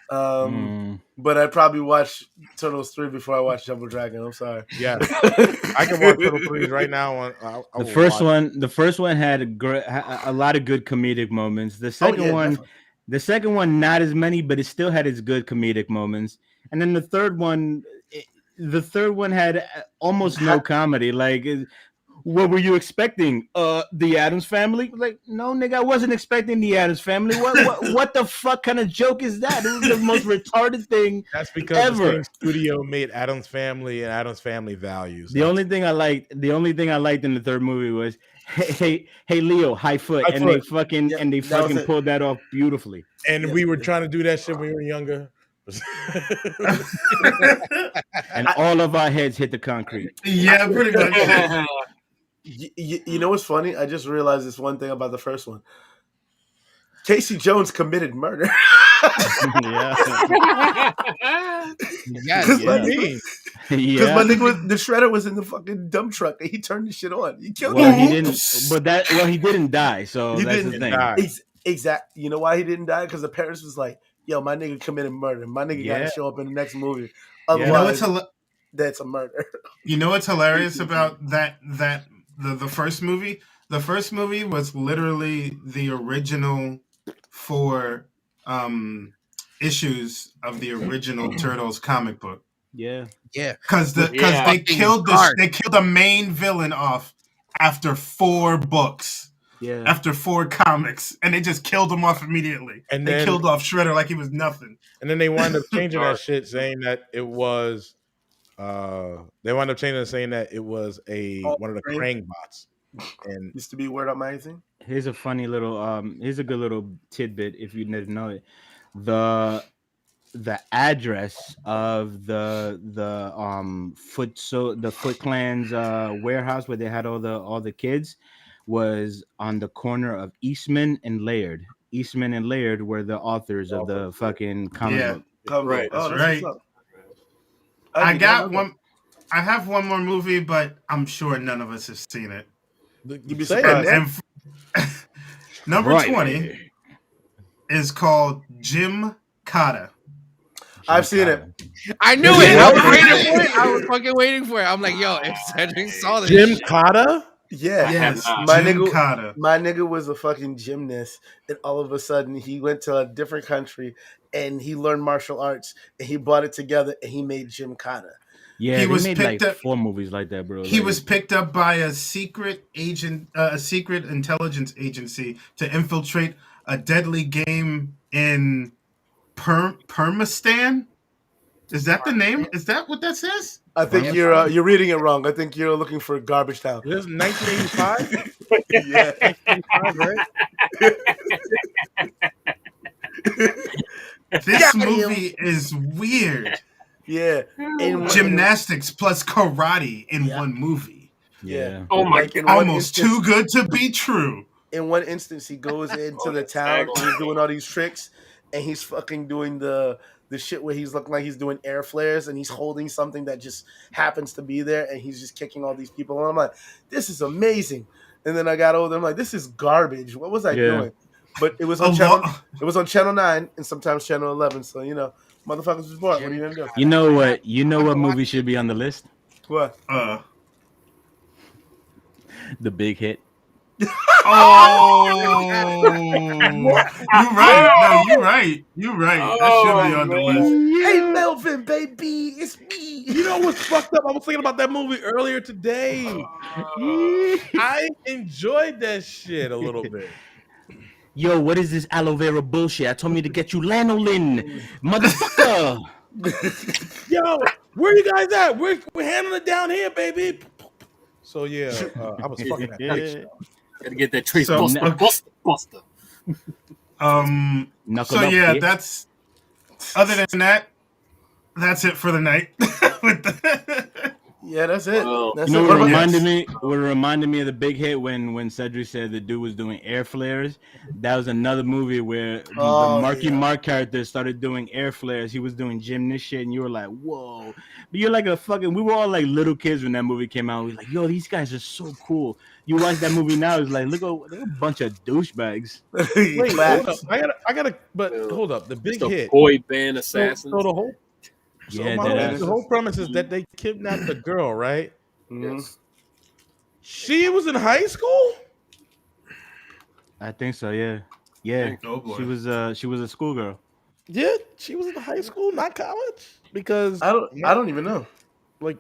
But I'd probably watch Turtles 3 before I watch Double Dragon. I'm sorry. Yeah, I can watch Turtles 3 right now. The first one had a lot of good comedic moments. The second one, definitely. The second one, not as many, but it still had its good comedic moments. And then the third one had almost no comedy. Like, what were you expecting? The Addams Family? Like, no, nigga, I wasn't expecting the Addams Family. What the fuck kind of joke is that? It was the most retarded thing. That's because the same studio made Addams Family and Addams Family Values. The only thing I liked in the third movie was, hey Leo, high foot, and they fucking pulled that off beautifully. And we were trying to do that shit when we were younger. And all of our heads hit the concrete. Yeah, pretty much. You know what's funny? I just realized this one thing about the first one. Casey Jones committed murder. Yeah. Yeah, Because What my do you nigga, mean? because my Yeah. nigga the shredder was in the fucking dump truck and he turned the shit on. He killed Well, him. he didn't. But he didn't die. So He that's the didn't thing. Die. exact. You know why he didn't die? Because the parents was like, "Yo, my nigga committed murder. My nigga got to Yeah. show up in the next movie. You know what's Otherwise, that's a murder." you know what's hilarious about the first movie? The first movie was literally the original 4 issues of the original Turtles comic book. Yeah. yeah. Because Yeah. they Fucking killed dark. they killed the main villain off after 4 books. Yeah. After 4 comics, and they just killed him off immediately. And they then- killed off Shredder like he was nothing. And then they wind up changing that Dark. shit, saying that it was. They wind up changing it, saying that it was one of the Krang bots. And Used to be Word Up Magazine. Here's a funny little here's a good little tidbit if you didn't know it. The address of the Foot Clan's warehouse where they had all the kids was on the corner of Eastman and Laird. Eastman and Laird were the authors of the fucking comic Yeah. book. Right. Oh, That's that's right. what's up. I did not got know one. I have one more movie, but I'm sure none of us have seen it. You'd be say surprised. it. And number 20 is called Jim Cotta. I've seen it. I knew it. I was waiting for it. I was fucking waiting for it. I'm like, yo, if Cedric saw this, Jim shit- Cotta? Yeah. Yes, My Jim nigga- Cotta. My nigga was a fucking gymnast, and all of a sudden he went to a different country and he learned martial arts and he brought it together and he made Jim Cotta. Yeah, He they was made picked like up- 4 movies like that, bro. He Like, was picked up by a secret agent, a secret intelligence agency to infiltrate a deadly game in Permistan. Is that the name? Is that what that says? I think you're reading it wrong. I think you're looking for Garbage Town. This is 1985? Yeah. 1985, right? This movie is weird. Yeah. And Gymnastics plus karate in Yeah. one movie. yeah. Oh my Like in god. one Almost instance- too good to be true. In one instance, he goes into Oh, the that's town and he's tagline. doing all these tricks, and he's fucking doing the shit where he's looking like he's doing air flares, and he's holding something that just happens to be there, and he's just kicking all these people. And I'm like, this is amazing. And then I got older. I'm like, this is garbage. What was I Yeah. doing? But it was A on channel. lo- It was on channel 9 and sometimes channel 11. So motherfuckers was bored. What are you gonna do? You know what? You know what movie should be on the list? What? The Big Hit. Oh, you're right. No, you're right. You're right. That should be on the list. Hey, Melvin, baby, it's me. You know what's fucked up? I was thinking about that movie earlier today. I enjoyed that shit a little bit. Yo, what is this aloe vera bullshit? I told me to get you lanolin, motherfucker. Yo, where you guys at? We're handling it down here, baby. So yeah, I was fucking that bitch. Gotta get that trace So- buster. Knuckle So up, yeah, bitch. that's other than that, that's it for the night. With the- Yeah, that's it. Well, That's You know it. what What about- reminded me of the Big Hit when Cedric said the dude was doing air flares. That was another movie where Oh, the Marky yeah. Mark character started doing air flares. He was doing gymnast shit, and you were like, "Whoa!" But you're like a fucking. We were all like little kids when that movie came out. We were like, "Yo, these guys are so cool." You watch that movie now, it's like, look, they're a bunch of douchebags. Wait, Facts. hold up. I gotta. But hold up. The It's Big the Hit. boy band So assassins. the whole. So Yeah, my that whole, ass. the whole premise is that they kidnapped the girl, right? Mhm. Yes. She was in high school. I think so. Yeah, yeah. Oh boy. She was a schoolgirl. Yeah, she was in high school, not college. Because I don't even know. like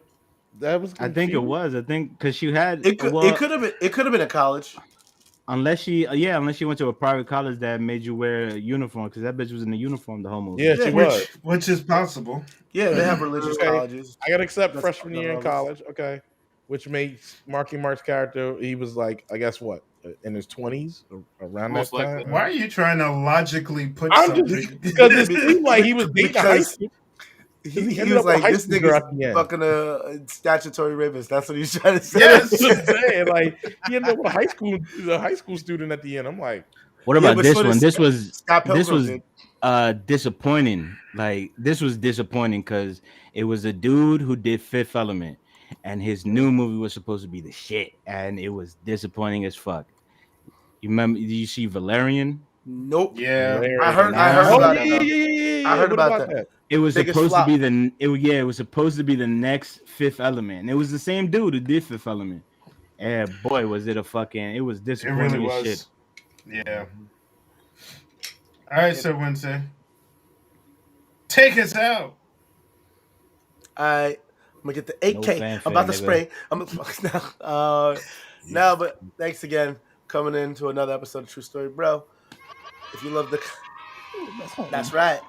that was. I think it confusing. was. I think because she had It could have been a college. unless she went to a private college that made you wear a uniform because that bitch was in the uniform the whole movie. Yeah, she was. which is possible. Yeah, they have religious Okay. colleges. I gotta accept That's freshman year in not college. Okay, which makes Marky Mark's character. He was like, I guess what, in his 20s, around Most that likely. time. Why are you trying to logically put I'm something? just because it seemed like he was dating a high Because school. He, He he ended was up with like, high this school girl at the nigga's end. fucking a statutory rapist. That's what he's trying to say. Yes. That's what I'm saying. Like he ended up with a high school student at the end. I'm like, What Yeah, about but this so one? did This was Scott this Pilgrim was did. disappointing. Like this was disappointing because it was a dude who did Fifth Element, and his new movie was supposed to be the shit, and it was disappointing as fuck. You remember? Did you see Valerian? Nope. Yeah, I heard Nah. about yeah, that. yeah. I heard What about about that. that? It was Biggest supposed flop. to be it was supposed to be the next Fifth Element. And it was the same dude who did Fifth Element. And boy, was it it was it disappointing really as shit. was. Yeah. All right, so Wednesday, take us out. I'm gonna get the No 8K. fanfare, I'm about to nigga. spray. I'm now, but thanks again coming into another episode of True Story, bro. If you love that's right.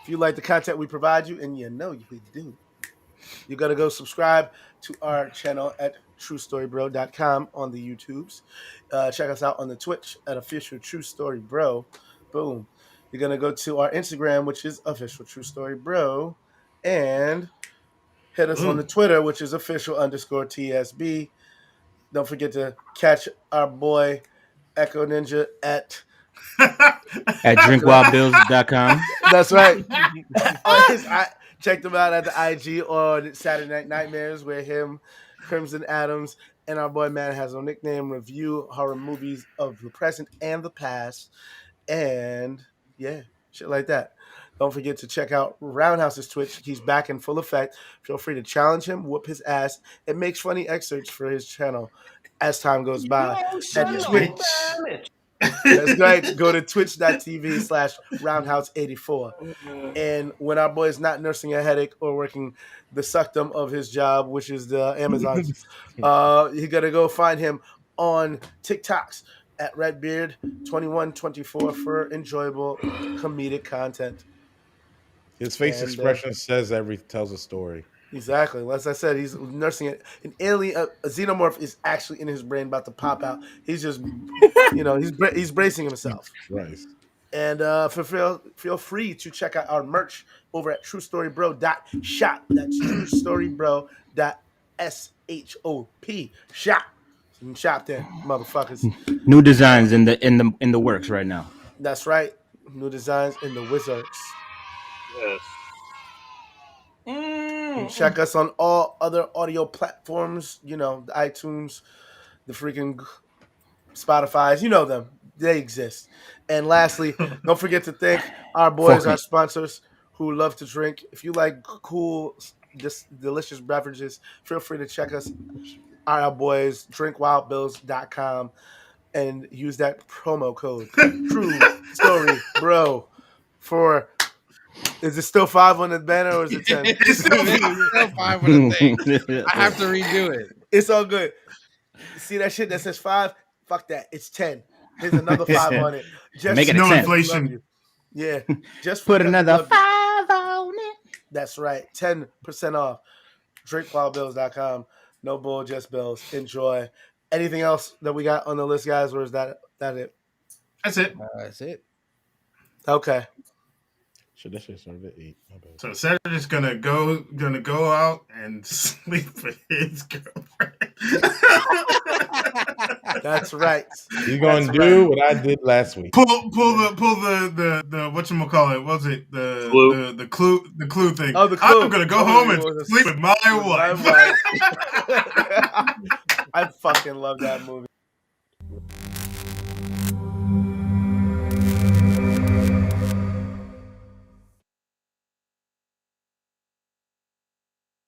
If you like the content we provide you, and you know we do, you gotta go subscribe to our channel at TrueStoryBro.com on the YouTubes. Check us out on the Twitch at official True Story Bro. Boom. You're gonna go to our Instagram, which is official True Story Bro, and hit us on the Twitter, which is official_TSB. Don't forget to catch our boy Echo Ninja at drinkwildbills.com. That's right. Check them out at the IG on Saturday Night Nightmares, where him, Crimson Adams, and our boy Man Has No Nickname review horror movies of the present and the past. And yeah, shit like that. Don't forget to check out Roundhouse's Twitch. He's back in full effect. Feel free to challenge him, whoop his ass, and makes funny excerpts for his channel as time goes by. At Twitch. That's right. Go to twitch.tv/roundhouse84. And when our boy is not nursing a headache or working the suctum of his job, which is the Amazons, you gotta go find him on TikToks at Redbeard2124 for enjoyable comedic content. His face expression tells a story. Exactly. As I said, he's nursing it. An alien, a xenomorph is actually in his brain, about to pop out. He's just, he's bracing himself. Right. And feel free to check out our merch over at TrueStoryBro.shop. That's TrueStoryBro.shop. Shop. Some shop there, motherfuckers. New designs in the works right now. That's right. New designs in the Wizards. Yes. And check us on all other audio platforms. The iTunes, the freaking Spotify's. You know them. They exist. And lastly, don't forget to thank our boys, our sponsors who love to drink. If you like cool, just delicious beverages, feel free to check us, our boys, drinkwildbills.com, and use that promo code True Story Bro for. Is it still 5 on the banner or is it 10? It's still 5 on the thing. I have to redo it. It's all good. See that shit that says 5? Fuck that. It's 10. Here's another 5 on it. Just Make it no 10. inflation. Yeah. Just put another 5 on it. That's right. 10% off. DrinkWildBills.com. No bull, just bills. Enjoy. Anything else that we got on the list, guys, or is that it? That's it. That's it. Okay. Should that shit started at 8? So Cedric's gonna go out and sleep with his girlfriend. That's right. He's gonna do what I did last week. Pull the whatchamacallit, was it the clue thing. Oh, the clue. I'm gonna go home and sleep with my wife. I fucking love that movie.